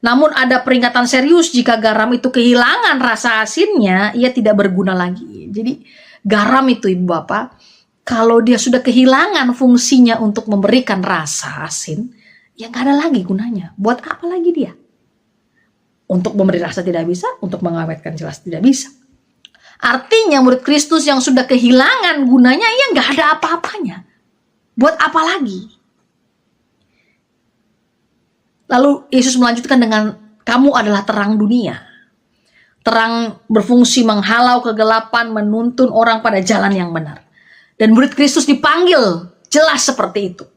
Namun ada peringatan serius jika garam itu kehilangan rasa asinnya, ia tidak berguna lagi. Jadi garam itu ibu bapak, kalau dia sudah kehilangan fungsinya untuk memberikan rasa asin, ya gak ada lagi gunanya. Buat apa lagi dia? Untuk memberi rasa tidak bisa, untuk mengawetkan jelas tidak bisa. Artinya murid Kristus yang sudah kehilangan gunanya, ya gak ada apa-apanya. Buat apa lagi? Lalu Yesus melanjutkan dengan, kamu adalah terang dunia. Terang berfungsi menghalau kegelapan, menuntun orang pada jalan yang benar. Dan murid Kristus dipanggil jelas seperti itu.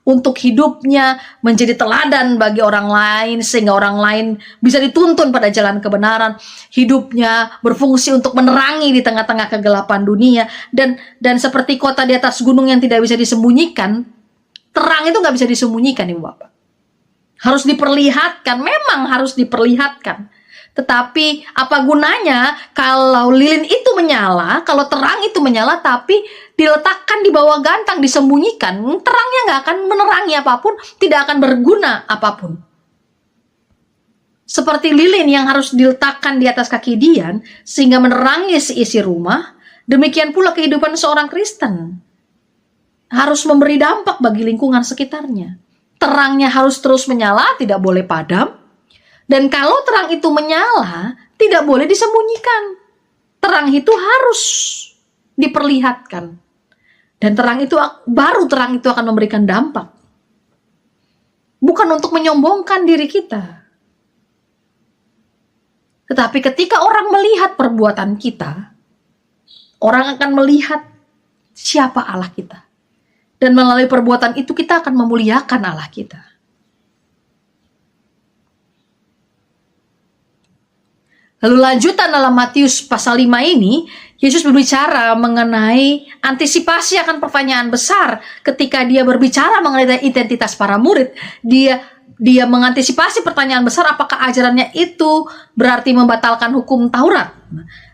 Untuk hidupnya menjadi teladan bagi orang lain, sehingga orang lain bisa dituntun pada jalan kebenaran. Hidupnya berfungsi untuk menerangi di tengah-tengah kegelapan dunia. Dan seperti kota di atas gunung yang tidak bisa disembunyikan, terang itu gak bisa disembunyikan ibu bapak. Harus diperlihatkan, memang harus diperlihatkan. Tetapi apa gunanya kalau lilin itu menyala, kalau terang itu menyala, tapi diletakkan di bawah gantang, disembunyikan, terangnya gak akan menerangi apapun, tidak akan berguna apapun. Seperti lilin yang harus diletakkan di atas kaki Dian sehingga menerangi seisi rumah, demikian pula kehidupan seorang Kristen. Harus memberi dampak bagi lingkungan sekitarnya. Terangnya harus terus menyala, tidak boleh padam. Dan kalau terang itu menyala, tidak boleh disembunyikan. Terang itu harus diperlihatkan. Dan terang itu akan memberikan dampak. Bukan untuk menyombongkan diri kita. Tetapi ketika orang melihat perbuatan kita, orang akan melihat siapa Allah kita. Dan melalui perbuatan itu kita akan memuliakan Allah kita. Lalu lanjutan dalam Matius pasal 5 ini, Yesus berbicara mengenai antisipasi akan pertanyaan besar. Ketika dia berbicara mengenai identitas para murid, dia mengantisipasi pertanyaan besar, apakah ajarannya itu berarti membatalkan hukum Taurat.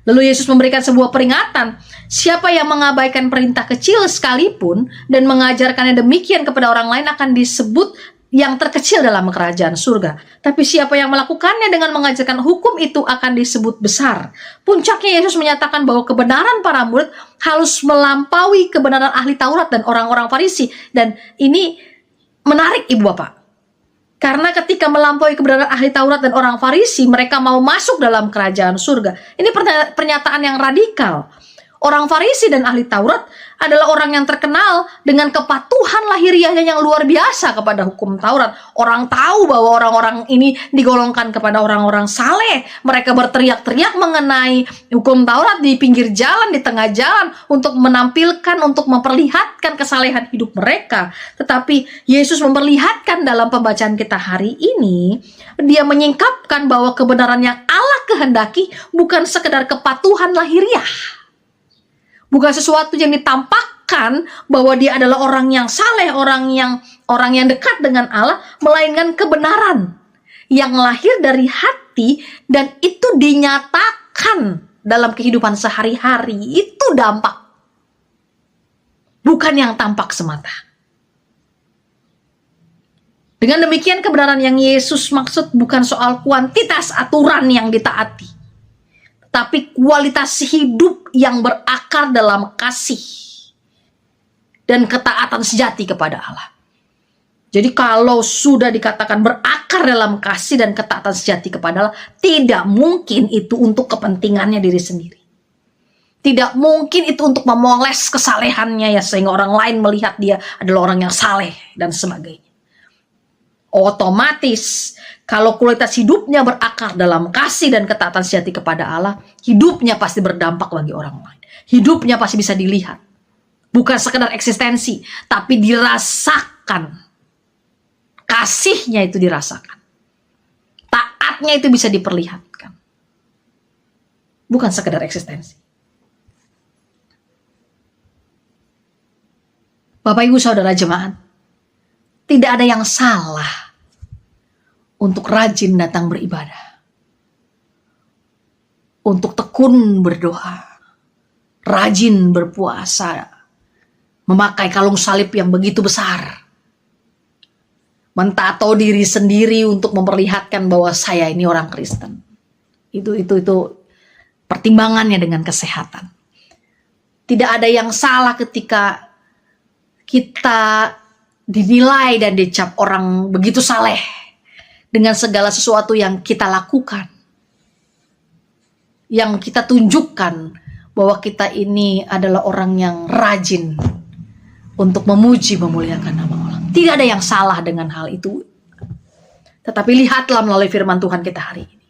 Lalu Yesus memberikan sebuah peringatan, siapa yang mengabaikan perintah kecil sekalipun dan mengajarkannya demikian kepada orang lain akan disebut yang terkecil dalam kerajaan surga. Tapi siapa yang melakukannya dengan mengajarkan hukum itu akan disebut besar. Puncaknya Yesus menyatakan bahwa kebenaran para murid harus melampaui kebenaran ahli Taurat dan orang-orang Farisi. Dan ini menarik Ibu Bapak. Karena ketika melampaui kebenaran ahli Taurat dan orang Farisi, mereka mau masuk dalam kerajaan surga. Ini pernyataan yang radikal. Orang Farisi dan ahli Taurat adalah orang yang terkenal dengan kepatuhan lahiriahnya yang luar biasa kepada hukum Taurat. Orang tahu bahwa orang-orang ini digolongkan kepada orang-orang saleh. Mereka berteriak-teriak mengenai hukum Taurat di pinggir jalan, di tengah jalan, untuk menampilkan, untuk memperlihatkan kesalehan hidup mereka. Tetapi Yesus memperlihatkan dalam pembacaan kita hari ini, dia menyingkapkan bahwa kebenaran yang Allah kehendaki bukan sekedar kepatuhan lahiriah. Bukan sesuatu yang ditampakkan bahwa dia adalah orang yang saleh, orang yang dekat dengan Allah, melainkan kebenaran yang lahir dari hati dan itu dinyatakan dalam kehidupan sehari-hari. Itu dampak. Bukan yang tampak semata. Dengan demikian kebenaran yang Yesus maksud bukan soal kuantitas aturan yang ditaati, tapi kualitas hidup yang berakar dalam kasih dan ketaatan sejati kepada Allah. Jadi kalau sudah dikatakan berakar dalam kasih dan ketaatan sejati kepada Allah, tidak mungkin itu untuk kepentingannya diri sendiri. Tidak mungkin itu untuk memoles kesalehannya ya sehingga orang lain melihat dia adalah orang yang saleh dan sebagainya. Otomatis kalau kualitas hidupnya berakar dalam kasih dan ketaatan sejati kepada Allah, hidupnya pasti berdampak bagi orang lain. Hidupnya pasti bisa dilihat. Bukan sekedar eksistensi, tapi dirasakan. Kasihnya itu dirasakan. Taatnya itu bisa diperlihatkan. Bukan sekedar eksistensi. Bapak Ibu Saudara jemaat, tidak ada yang salah untuk rajin datang beribadah, untuk tekun berdoa, rajin berpuasa, memakai kalung salib yang begitu besar, mentato diri sendiri untuk memperlihatkan bahwa saya ini orang Kristen. Itu pertimbangannya dengan kesehatan. Tidak ada yang salah ketika kita dinilai dan dicap orang begitu saleh dengan segala sesuatu yang kita lakukan, yang kita tunjukkan bahwa kita ini adalah orang yang rajin untuk memuji, memuliakan nama Allah. Tidak ada yang salah dengan hal itu. Tetapi lihatlah melalui firman Tuhan kita hari ini.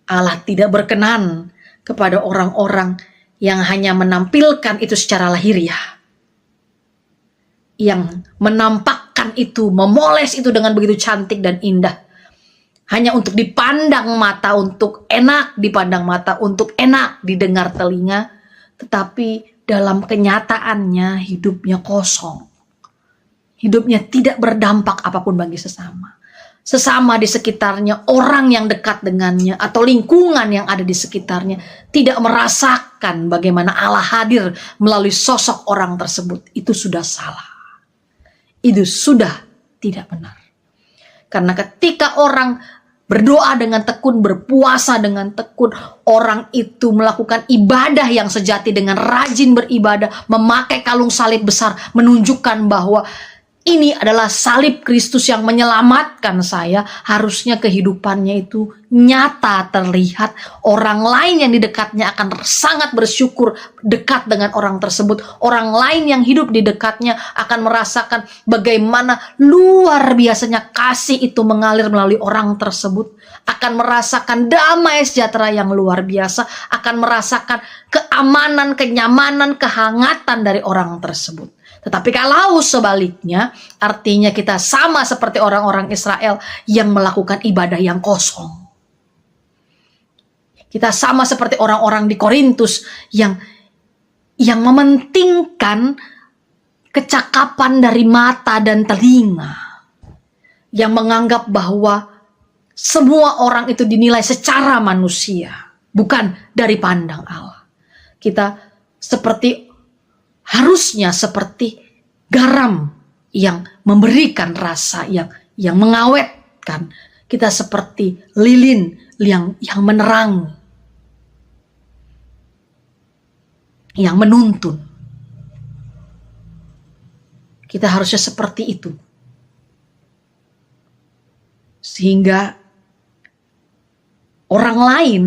Allah tidak berkenan kepada orang-orang yang hanya menampilkan itu secara lahiriah, yang menampakkan itu, memoles itu dengan begitu cantik dan indah, hanya untuk dipandang mata, untuk enak dipandang mata, untuk enak didengar telinga, tetapi dalam kenyataannya hidupnya kosong, hidupnya tidak berdampak apapun bagi sesama di sekitarnya, orang yang dekat dengannya atau lingkungan yang ada di sekitarnya tidak merasakan bagaimana Allah hadir melalui sosok orang tersebut. Itu sudah salah. Itu sudah tidak benar. Karena ketika orang berdoa dengan tekun, berpuasa dengan tekun. Orang itu melakukan ibadah yang sejati dengan rajin beribadah, memakai kalung salib besar, menunjukkan bahwa ini adalah salib Kristus yang menyelamatkan saya. Harusnya kehidupannya itu nyata, terlihat. Orang lain yang di dekatnya akan sangat bersyukur dekat dengan orang tersebut. Orang lain yang hidup di dekatnya akan merasakan bagaimana luar biasanya kasih itu mengalir melalui orang tersebut. Akan merasakan damai sejahtera yang luar biasa. Akan merasakan keamanan, kenyamanan, kehangatan dari orang tersebut. Tetapi kalau sebaliknya, artinya kita sama seperti orang-orang Israel yang melakukan ibadah yang kosong. Kita sama seperti orang-orang di Korintus yang mementingkan kecakapan dari mata dan telinga. Yang menganggap bahwa semua orang itu dinilai secara manusia, bukan dari pandang Allah. Kita harusnya seperti garam yang memberikan rasa, yang mengawetkan. Kita seperti lilin yang menerangi, yang menuntun. Kita harusnya seperti itu. Sehingga orang lain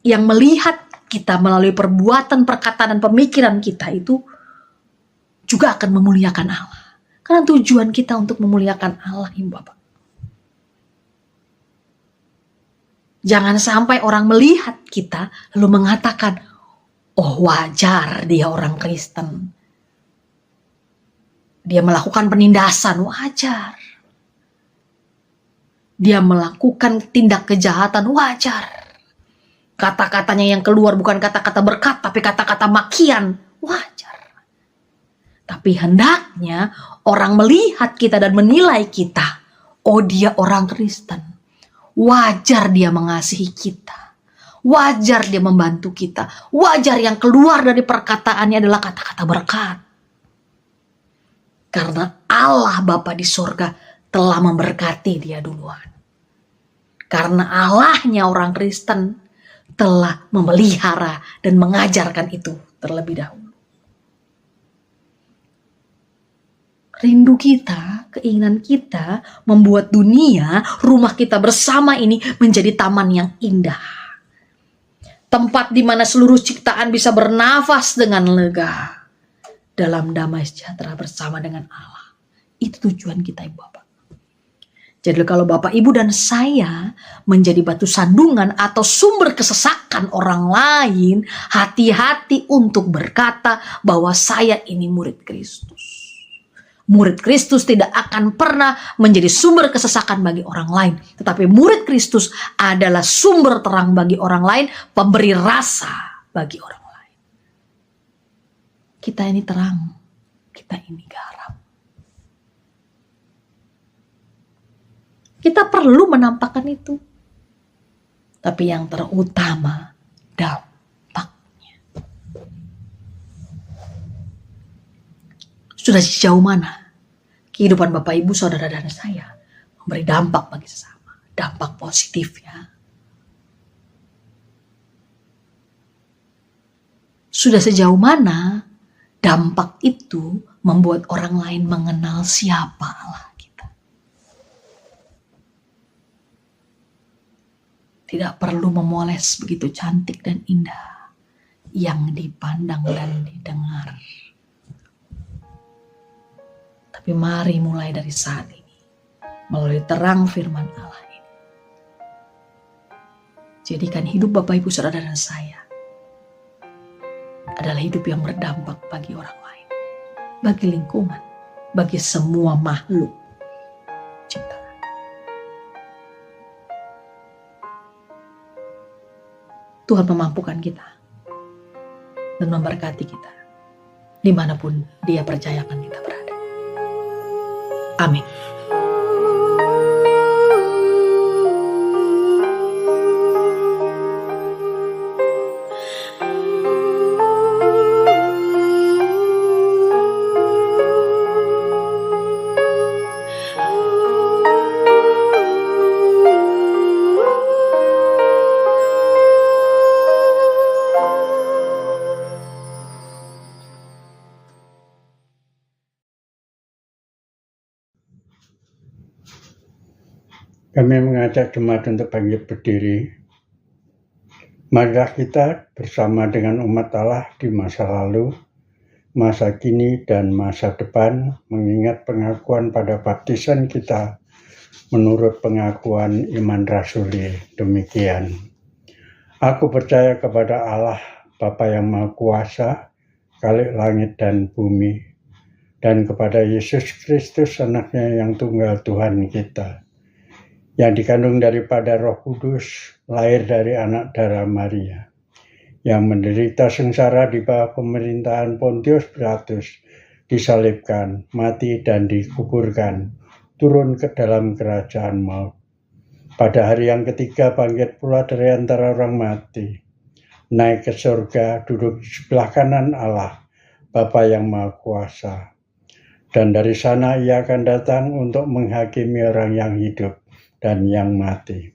yang melihat kita melalui perbuatan, perkataan, dan pemikiran kita itu juga akan memuliakan Allah. Karena tujuan kita untuk memuliakan Allah, Ibu Bapak. Jangan sampai orang melihat kita lalu mengatakan, oh wajar dia orang Kristen. Dia melakukan penindasan, wajar. Dia melakukan tindak kejahatan, wajar. Kata-katanya yang keluar bukan kata-kata berkat, tapi kata-kata makian, wajar. Tapi hendaknya orang melihat kita dan menilai kita, oh dia orang Kristen. Wajar dia mengasihi kita. Wajar dia membantu kita. Wajar yang keluar dari perkataannya adalah kata-kata berkat. Karena Allah Bapa di sorga telah memberkati dia duluan. Karena Allahnya orang Kristen telah memelihara dan mengajarkan itu terlebih dahulu. Rindu kita, keinginan kita membuat dunia, rumah kita bersama ini menjadi taman yang indah. Tempat di mana seluruh ciptaan bisa bernafas dengan lega dalam damai sejahtera bersama dengan Allah. Itu tujuan kita, Ibu Bapak. Jadi kalau Bapak, Ibu, dan saya menjadi batu sandungan atau sumber kesesakan orang lain, hati-hati untuk berkata bahwa saya ini murid Kristus. Murid Kristus tidak akan pernah menjadi sumber kesesakan bagi orang lain. Tetapi murid Kristus adalah sumber terang bagi orang lain, pemberi rasa bagi orang lain. Kita ini terang, kita ini garam. Kita perlu menampakkan itu. Tapi yang terutama, dampaknya. Sudah sejauh mana kehidupan Bapak, Ibu, Saudara, dan saya memberi dampak bagi sesama. Dampak positif, ya. Sudah sejauh mana dampak itu membuat orang lain mengenal siapa Allah kita. Tidak perlu memoles begitu cantik dan indah yang dipandang dan didengar. Tapi mari mulai dari saat ini, melalui terang firman Allah ini, jadikan hidup Bapak, Ibu, Saudara, dan saya adalah hidup yang berdampak bagi orang lain, bagi lingkungan, bagi semua makhluk ciptaan. Tuhan memampukan kita dan memberkati kita dimanapun Dia percayakan kita berada. Amin. Kami mengajak jemaat untuk bangkit berdiri. Marilah kita bersama dengan umat Allah di masa lalu, masa kini, dan masa depan mengingat pengakuan pada baptisan kita menurut pengakuan iman rasuli. Demikian. Aku percaya kepada Allah, Bapa yang Maha Kuasa, Khalik langit dan bumi, dan kepada Yesus Kristus, anaknya yang tunggal Tuhan kita, yang dikandung daripada Roh Kudus, lahir dari anak darah Maria, yang menderita sengsara di bawah pemerintahan Pontius Pilatus, disalibkan, mati dan dikuburkan, turun ke dalam kerajaan maut. Pada hari yang ketiga bangkit pula dari antara orang mati, naik ke surga, duduk di sebelah kanan Allah, Bapa yang Maha Kuasa. Dan dari sana ia akan datang untuk menghakimi orang yang hidup dan yang mati.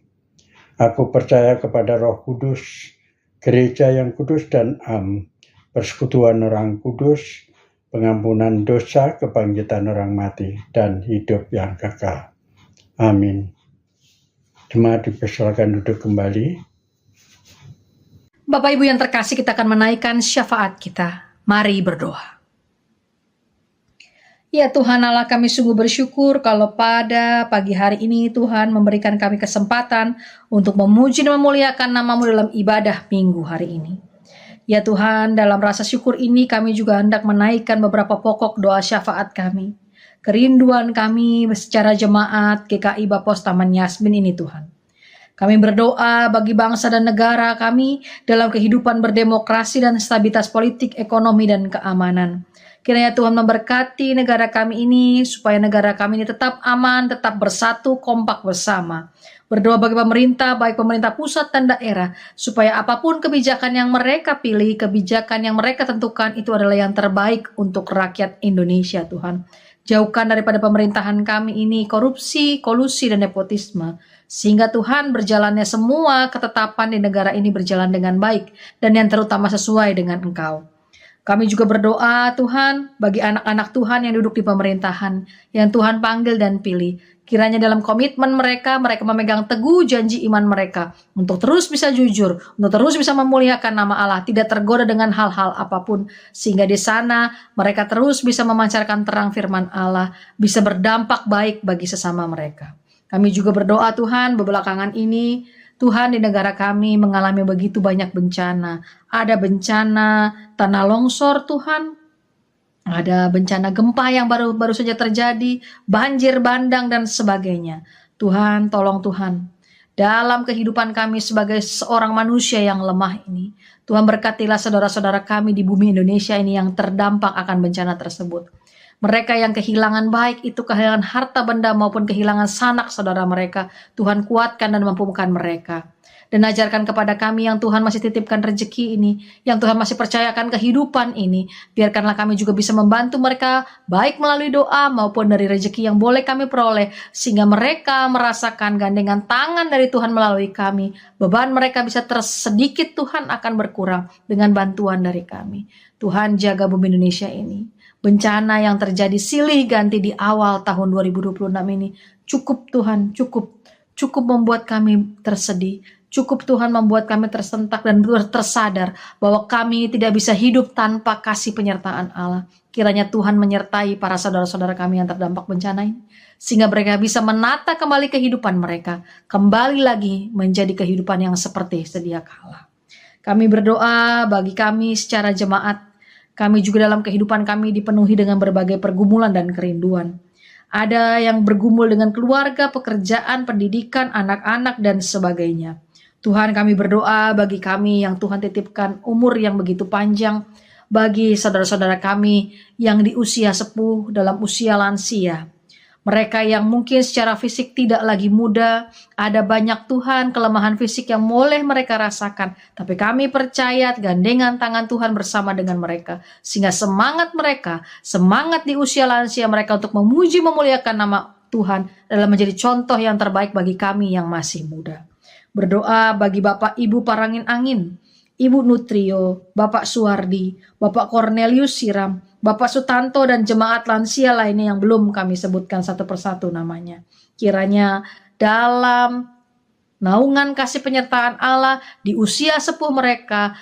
Aku percaya kepada Roh Kudus, gereja yang kudus dan am, persekutuan orang kudus, pengampunan dosa, kebangkitan orang mati, dan hidup yang kekal. Amin. Jemaat dipersilakan duduk kembali. Bapak Ibu yang terkasih, kita akan menaikkan syafaat kita. Mari berdoa. Ya Tuhan Allah, kami sungguh bersyukur kalau pada pagi hari ini Tuhan memberikan kami kesempatan untuk memuji dan memuliakan nama-Mu dalam ibadah minggu hari ini. Ya Tuhan, dalam rasa syukur ini kami juga hendak menaikkan beberapa pokok doa syafaat kami. Kerinduan kami secara jemaat GKI Bapos Taman Yasmin ini Tuhan. Kami berdoa bagi bangsa dan negara kami dalam kehidupan berdemokrasi dan stabilitas politik, ekonomi, dan keamanan. Kiranya Tuhan memberkati negara kami ini, supaya negara kami ini tetap aman, tetap bersatu, kompak bersama. Berdoa bagi pemerintah, baik pemerintah pusat dan daerah, supaya apapun kebijakan yang mereka pilih, kebijakan yang mereka tentukan, itu adalah yang terbaik untuk rakyat Indonesia Tuhan. Jauhkan daripada pemerintahan kami ini korupsi, kolusi, dan nepotisme. Sehingga Tuhan berjalannya semua ketetapan di negara ini berjalan dengan baik, dan yang terutama sesuai dengan Engkau. Kami juga berdoa Tuhan bagi anak-anak Tuhan yang duduk di pemerintahan, yang Tuhan panggil dan pilih. Kiranya dalam komitmen mereka memegang teguh janji iman mereka untuk terus bisa jujur, untuk terus bisa memuliakan nama Allah, tidak tergoda dengan hal-hal apapun, sehingga di sana mereka terus bisa memancarkan terang firman Allah, bisa berdampak baik bagi sesama mereka. Kami juga berdoa Tuhan, belakangan ini Tuhan, di negara kami mengalami begitu banyak bencana. Ada bencana tanah longsor Tuhan, ada bencana gempa yang baru saja terjadi, banjir bandang dan sebagainya. Tuhan, tolong Tuhan, dalam kehidupan kami sebagai seorang manusia yang lemah ini, Tuhan berkatilah saudara-saudara kami di bumi Indonesia ini yang terdampak akan bencana tersebut. Mereka yang kehilangan baik itu kehilangan harta benda maupun kehilangan sanak saudara mereka, Tuhan kuatkan dan mampukan mereka. Dan ajarkan kepada kami yang Tuhan masih titipkan rezeki ini, yang Tuhan masih percayakan kehidupan ini, biarkanlah kami juga bisa membantu mereka baik melalui doa maupun dari rezeki yang boleh kami peroleh, sehingga mereka merasakan gandengan tangan dari Tuhan melalui kami. Beban mereka bisa sedikit Tuhan akan berkurang dengan bantuan dari kami. Tuhan, jaga bumi Indonesia ini. Bencana yang terjadi silih ganti di awal tahun 2026 ini cukup Tuhan, cukup membuat kami tersedih, cukup Tuhan membuat kami tersentak dan tersadar bahwa kami tidak bisa hidup tanpa kasih penyertaan Allah. Kiranya Tuhan menyertai para saudara-saudara kami yang terdampak bencana ini, sehingga mereka bisa menata kembali kehidupan mereka, kembali lagi menjadi kehidupan yang seperti sedia kala. Kami berdoa bagi kami secara jemaat. Kami juga dalam kehidupan kami dipenuhi dengan berbagai pergumulan dan kerinduan. Ada yang bergumul dengan keluarga, pekerjaan, pendidikan, anak-anak, dan sebagainya. Tuhan, kami berdoa bagi kami yang Tuhan titipkan umur yang begitu panjang, bagi saudara-saudara kami yang di usia sepuh, dalam usia lansia. Mereka yang mungkin secara fisik tidak lagi muda, ada banyak Tuhan kelemahan fisik yang boleh mereka rasakan. Tapi kami percaya gandengan tangan Tuhan bersama dengan mereka. Sehingga semangat mereka, semangat di usia lansia mereka untuk memuji memuliakan nama Tuhan adalah menjadi contoh yang terbaik bagi kami yang masih muda. Berdoa bagi Bapak Ibu Parangin Angin, Ibu Nutrio, Bapak Suwardi, Bapak Cornelius Siram, Bapak Sutanto, dan jemaat lansia lainnya yang belum kami sebutkan satu persatu namanya. Kiranya dalam naungan kasih penyertaan Allah di usia sepuh mereka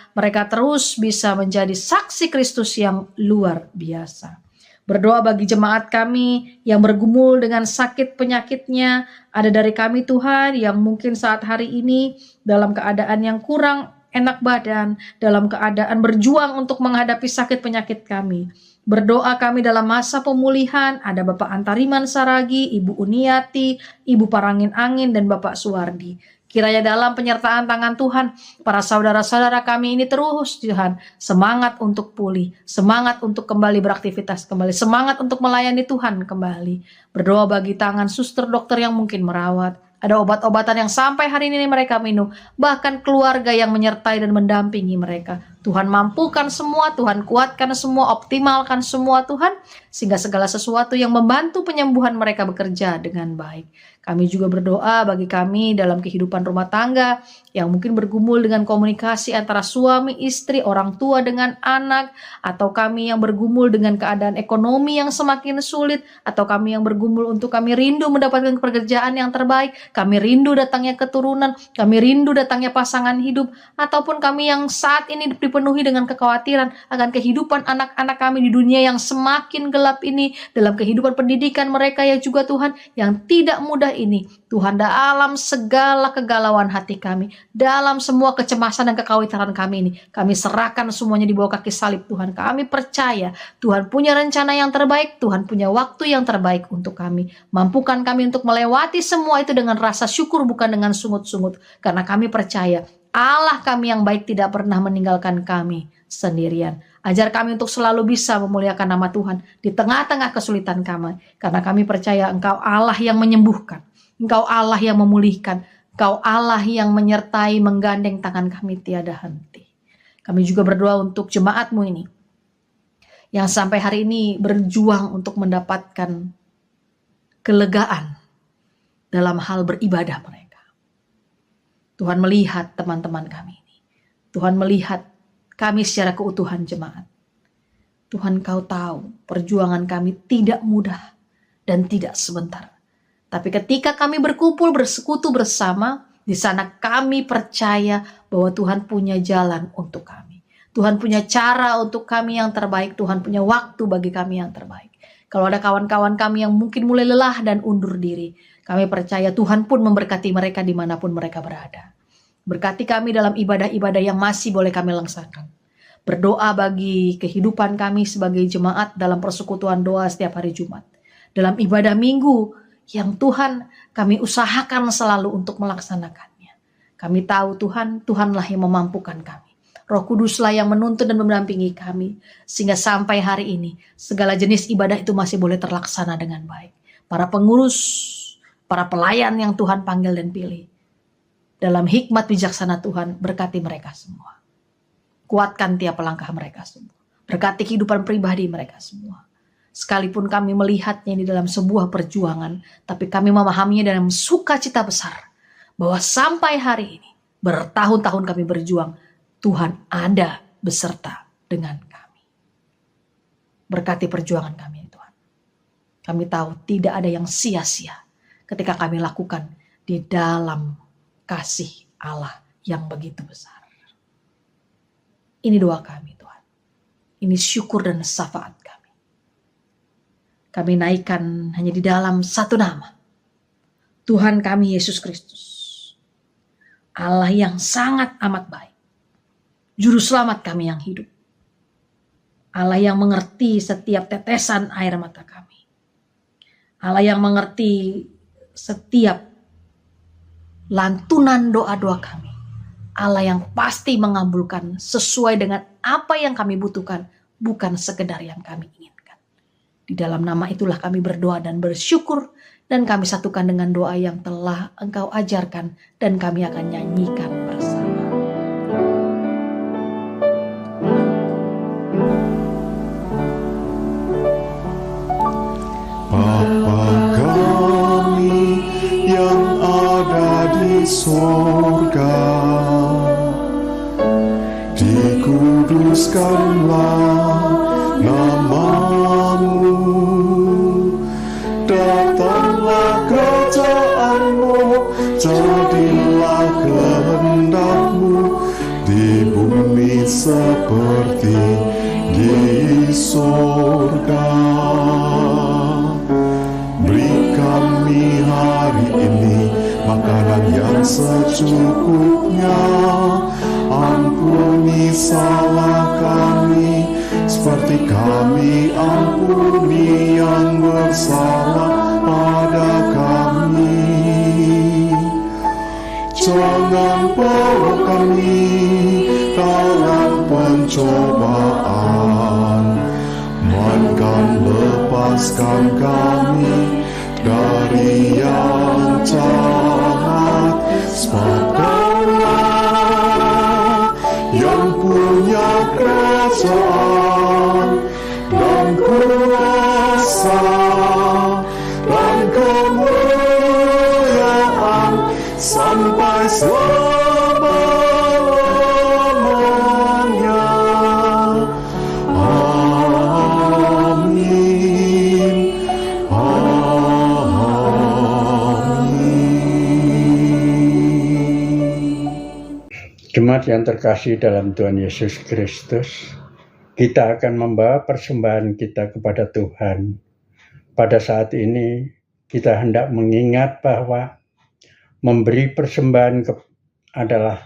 terus bisa menjadi saksi Kristus yang luar biasa. Berdoa bagi jemaat kami yang bergumul dengan sakit penyakitnya. Ada dari kami Tuhan yang mungkin saat hari ini dalam keadaan yang kurang enak badan, dalam keadaan berjuang untuk menghadapi sakit penyakit kami. Berdoa kami dalam masa pemulihan, ada Bapak Antariman Saragi, Ibu Uniati, Ibu Parangin Angin, dan Bapak Suwardi. Kiranya dalam penyertaan tangan Tuhan, para saudara-saudara kami ini terus Tuhan, semangat untuk pulih, semangat untuk kembali beraktivitas kembali, semangat untuk melayani Tuhan kembali. Berdoa bagi tangan suster dokter yang mungkin merawat. Ada obat-obatan yang sampai hari ini mereka minum, bahkan keluarga yang menyertai dan mendampingi mereka. Tuhan mampukan semua, Tuhan kuatkan semua, optimalkan semua Tuhan, sehingga segala sesuatu yang membantu penyembuhan mereka bekerja dengan baik. Kami juga berdoa bagi kami dalam kehidupan rumah tangga yang mungkin bergumul dengan komunikasi antara suami, istri, orang tua dengan anak, atau kami yang bergumul dengan keadaan ekonomi yang semakin sulit, atau kami yang bergumul untuk kami rindu mendapatkan pekerjaan yang terbaik, kami rindu datangnya keturunan, kami rindu datangnya pasangan hidup, ataupun kami yang saat ini dipenuhi dengan kekhawatiran akan kehidupan anak-anak kami di dunia yang semakin gelap ini, dalam kehidupan pendidikan mereka yang juga Tuhan yang tidak mudah ini. Tuhan, dalam segala kegalauan hati kami, dalam semua kecemasan dan kekhawatiran kami ini, kami serahkan semuanya di bawah kaki salib Tuhan. Kami percaya Tuhan punya rencana yang terbaik, Tuhan punya waktu yang terbaik untuk kami. Mampukan kami untuk melewati semua itu dengan rasa syukur, bukan dengan sungut-sungut, karena kami percaya Allah kami yang baik tidak pernah meninggalkan kami sendirian. Ajar kami untuk selalu bisa memuliakan nama Tuhan di tengah-tengah kesulitan kami. Karena kami percaya Engkau Allah yang menyembuhkan, Engkau Allah yang memulihkan, Engkau Allah yang menyertai, menggandeng tangan kami tiada henti. Kami juga berdoa untuk jemaat-Mu ini, yang sampai hari ini berjuang untuk mendapatkan kelegaan dalam hal beribadah mereka. Tuhan melihat teman-teman kami ini. Tuhan melihat kami secara keutuhan jemaat. Tuhan, Kau tahu perjuangan kami tidak mudah dan tidak sebentar. Tapi ketika kami berkumpul bersekutu bersama, di sana kami percaya bahwa Tuhan punya jalan untuk kami. Tuhan punya cara untuk kami yang terbaik. Tuhan punya waktu bagi kami yang terbaik. Kalau ada kawan-kawan kami yang mungkin mulai lelah dan undur diri, kami percaya Tuhan pun memberkati mereka dimanapun mereka berada. Berkati kami dalam ibadah-ibadah yang masih boleh kami laksanakan. Berdoa bagi kehidupan kami sebagai jemaat dalam persekutuan doa setiap hari Jumat. Dalam ibadah minggu yang Tuhan kami usahakan selalu untuk melaksanakannya. Kami tahu Tuhan, Tuhanlah yang memampukan kami. Roh Kuduslah yang menuntun dan mendampingi kami. Sehingga sampai hari ini segala jenis ibadah itu masih boleh terlaksana dengan baik. Para pengurus, para pelayan yang Tuhan panggil dan pilih. Dalam hikmat bijaksana Tuhan, berkati mereka semua. Kuatkan tiap langkah mereka semua. Berkati kehidupan pribadi mereka semua. Sekalipun kami melihatnya di dalam sebuah perjuangan, tapi kami memahaminya dalam sukacita besar. Bahwa sampai hari ini, bertahun-tahun kami berjuang, Tuhan ada beserta dengan kami. Berkati perjuangan kami Tuhan. Kami tahu tidak ada yang sia-sia ketika kami lakukan di dalam kasih Allah yang begitu besar. Ini doa kami Tuhan. Ini syukur dan syafaat kami. Kami naikkan hanya di dalam satu nama. Tuhan kami Yesus Kristus. Allah yang sangat amat baik. Juru selamat kami yang hidup. Allah yang mengerti setiap tetesan air mata kami. Allah yang mengerti setiap lantunan doa-doa kami. Allah yang pasti mengabulkan sesuai dengan apa yang kami butuhkan, bukan sekedar yang kami inginkan. Di dalam nama itulah kami berdoa dan bersyukur, dan kami satukan dengan doa yang telah Engkau ajarkan, dan kami akan nyanyikan bersama. Bapa kami yang ada di surga, dikuduskanlah nama-Mu, datanglah kerajaan-Mu, surga. Beri kami hari ini makanan yang secukupnya. Ampuni salah kami seperti kami ampuni yang bersalah pada kami. Jangan bawa kami dalam pencobaan, melainkan lepaskan kami dari yang jahat. Sebab Kaulah yang punya kerajaan dan kuasa dan kemuliaan sampai selama-lamanya. Amin. Jemaat yang terkasih dalam Tuhan Yesus Kristus, kita akan membawa persembahan kita kepada Tuhan. Pada saat ini kita hendak mengingat bahwa memberi persembahan adalah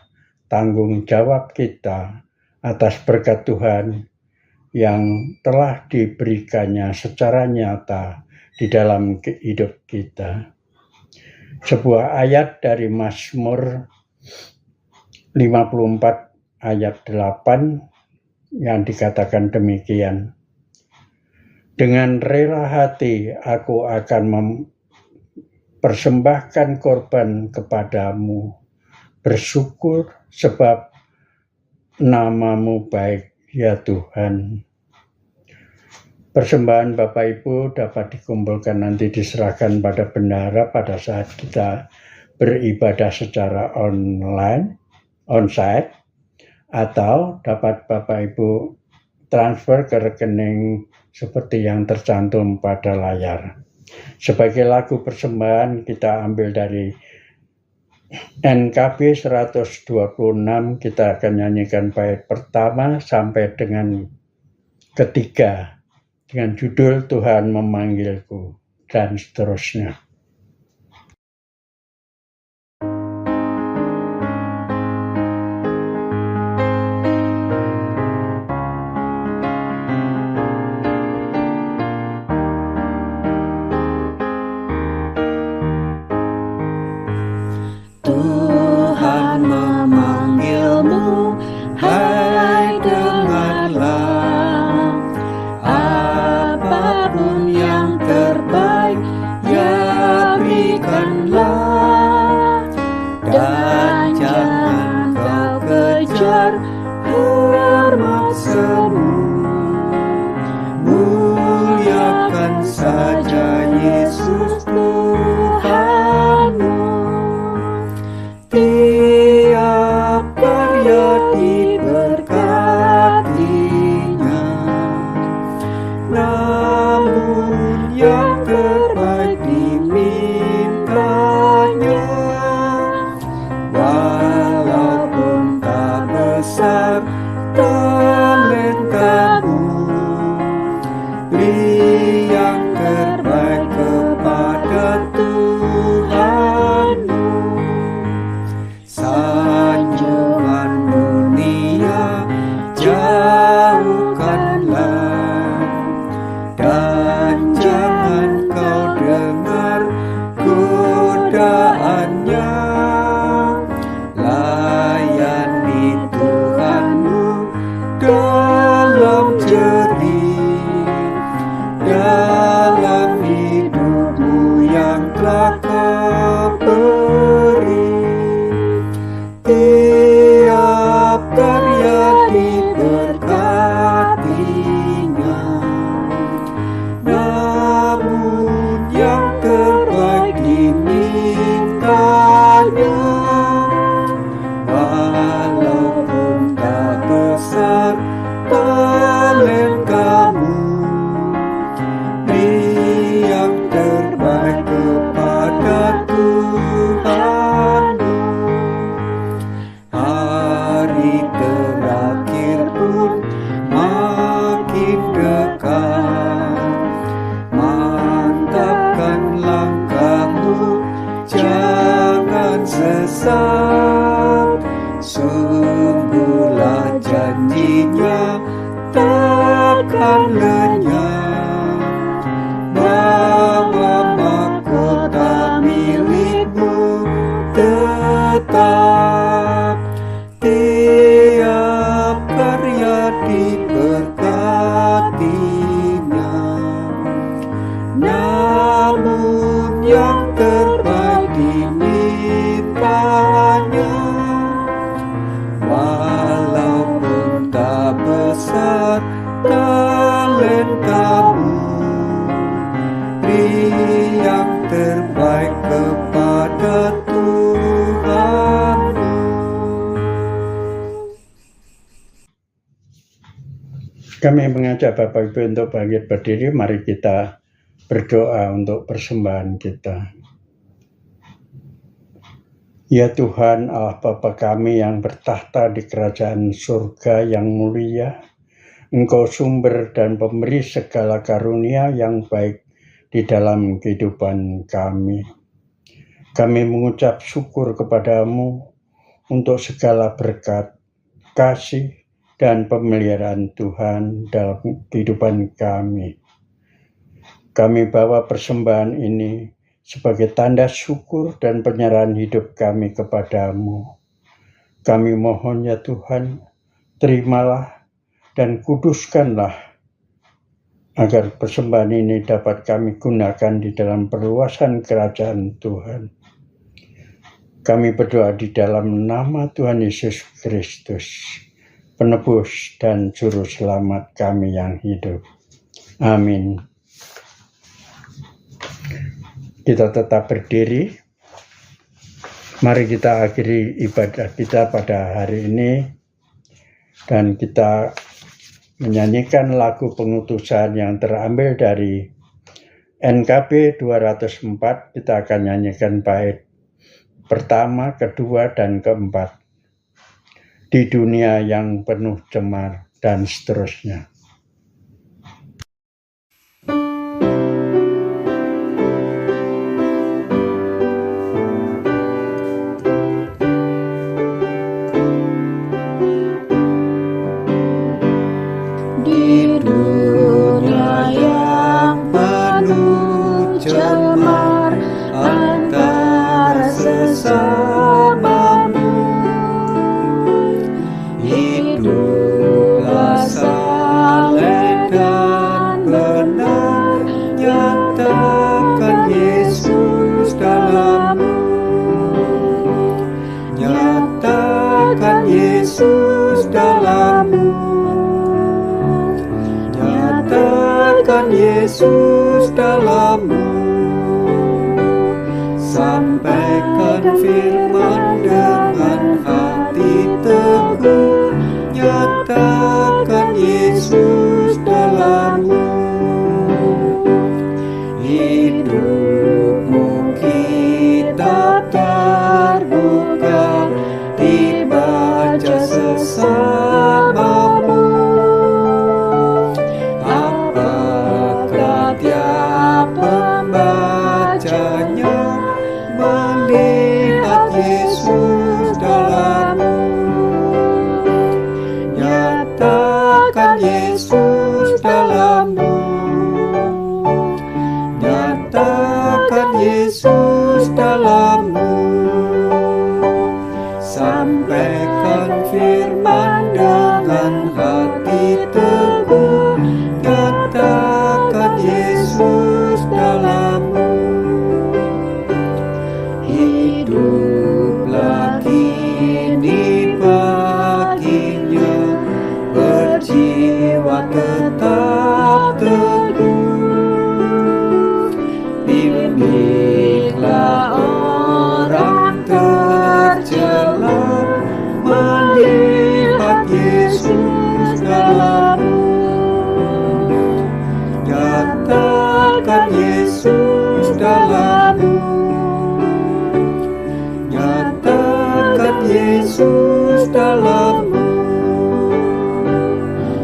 tanggung jawab kita atas berkat Tuhan yang telah diberikannya secara nyata di dalam hidup kita. Sebuah ayat dari Mazmur 54 ayat 8 yang dikatakan demikian. Dengan rela hati aku akan mempersembahkan korban kepadamu, bersyukur sebab nama-Mu baik, ya Tuhan. Persembahan Bapak Ibu dapat dikumpulkan nanti diserahkan pada bendahara pada saat kita beribadah secara onsite, atau dapat Bapak Ibu transfer ke rekening seperti yang tercantum pada layar. Sebagai lagu persembahan kita ambil dari NKB 126, kita akan nyanyikan bait pertama sampai dengan ketiga dengan judul Tuhan Memanggilku dan seterusnya. Tuhan memanggilmu, hai dengarlah. Apapun yang terbaik, ya berikanlah. Dan jangan kau kejar hormat semu. Muliakan saja Yesus Tuhanmu. Tiap karya diberkatinya, namun yang terbaik dimintanya. Walaupun tak besar talentamu, beri yang terbaik kepada Tuhanmu. Sanjungan dunia jauhkanlah, dan jangan kau dengar godaannya. Layani Tuhanmu dalam jerih, dalam hidupmu yang telah kau beri. Tiap karya diberkatinya, namun yang terbaik dimintanya. Walaupun tak besar talentamu, beri Kami mengajak Bapak Ibu untuk bangkit berdiri. Mari kita berdoa untuk persembahan kita. Ya Tuhan Allah Bapa kami yang bertahta di kerajaan surga yang mulia, Engkau sumber dan pemberi segala karunia yang baik di dalam kehidupan kami. Kami mengucap syukur kepadamu untuk segala berkat, kasih, dan pemeliharaan Tuhan dalam kehidupan kami. Kami bawa persembahan ini sebagai tanda syukur dan penyerahan hidup kami kepadamu. Kami mohon ya Tuhan, terimalah dan kuduskanlah agar persembahan ini dapat kami gunakan di dalam perluasan kerajaan Tuhan. Kami berdoa di dalam nama Tuhan Yesus Kristus, penebus dan juru selamat kami yang hidup. Amin. Kita tetap berdiri. Mari kita akhiri ibadah kita pada hari ini dan kita menyanyikan lagu pengutusan yang terambil dari NKB 204. Kita akan nyanyikan bait pertama, kedua, dan keempat. Di dunia yang penuh cemar dan seterusnya. Di dunia yang penuh cemar antara sesamamu, hiduplah saleh dan benar, nyatakan Yesus dalammu, nyatakan Yesus dalammu. Nyatakan Yesus dalammu, sampaikan firman dengan hati teguh, nyatakan Yesus dalammu. Hidupmu kitab terbuka, dibaca sesamamu. Apakah tiap pembacanya melihat Yesus dalammu? Nyatakan Yesus dalammu, nyatakan Yesus dalammu. Sampaikan firman dengan hati teguh, nyatakan Yesus dalammu. Hiduplah kini baginya, berjiwa tetap teguh. Bimbinglah orang tercela, melihat Yesus dalammu. Nyatakan Yesus dalammu, nyatakan Yesus dalammu.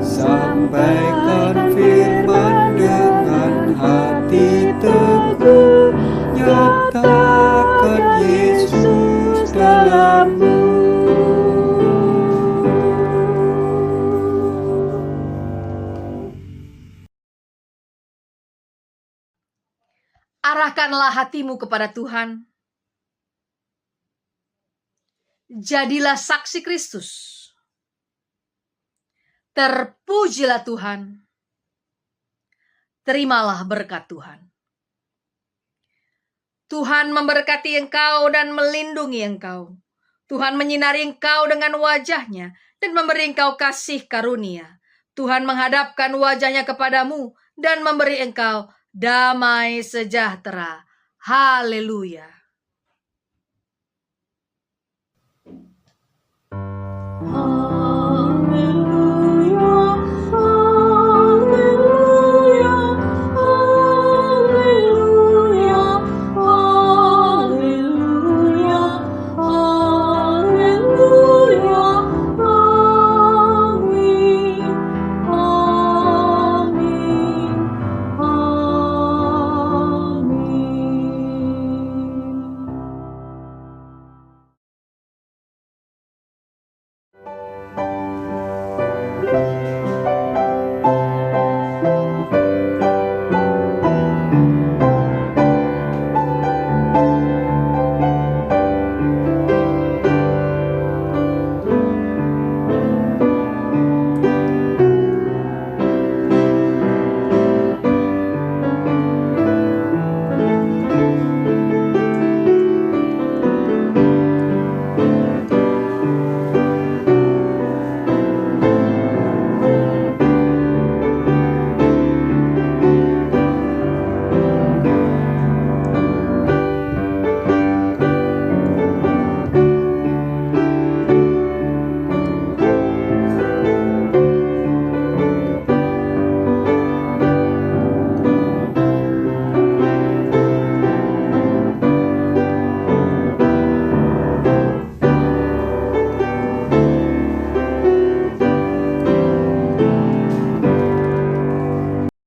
Sampaikan firman dengan hati teguh, nyatakan Yesus dalammu. Arahkanlah hatimu kepada Tuhan. Jadilah saksi Kristus. Terpujilah Tuhan. Terimalah berkat Tuhan. Tuhan memberkati engkau dan melindungi engkau. Tuhan menyinari engkau dengan wajah-Nya dan memberi engkau kasih karunia. Tuhan menghadapkan wajah-Nya kepadamu dan memberi engkau damai sejahtera. Haleluya.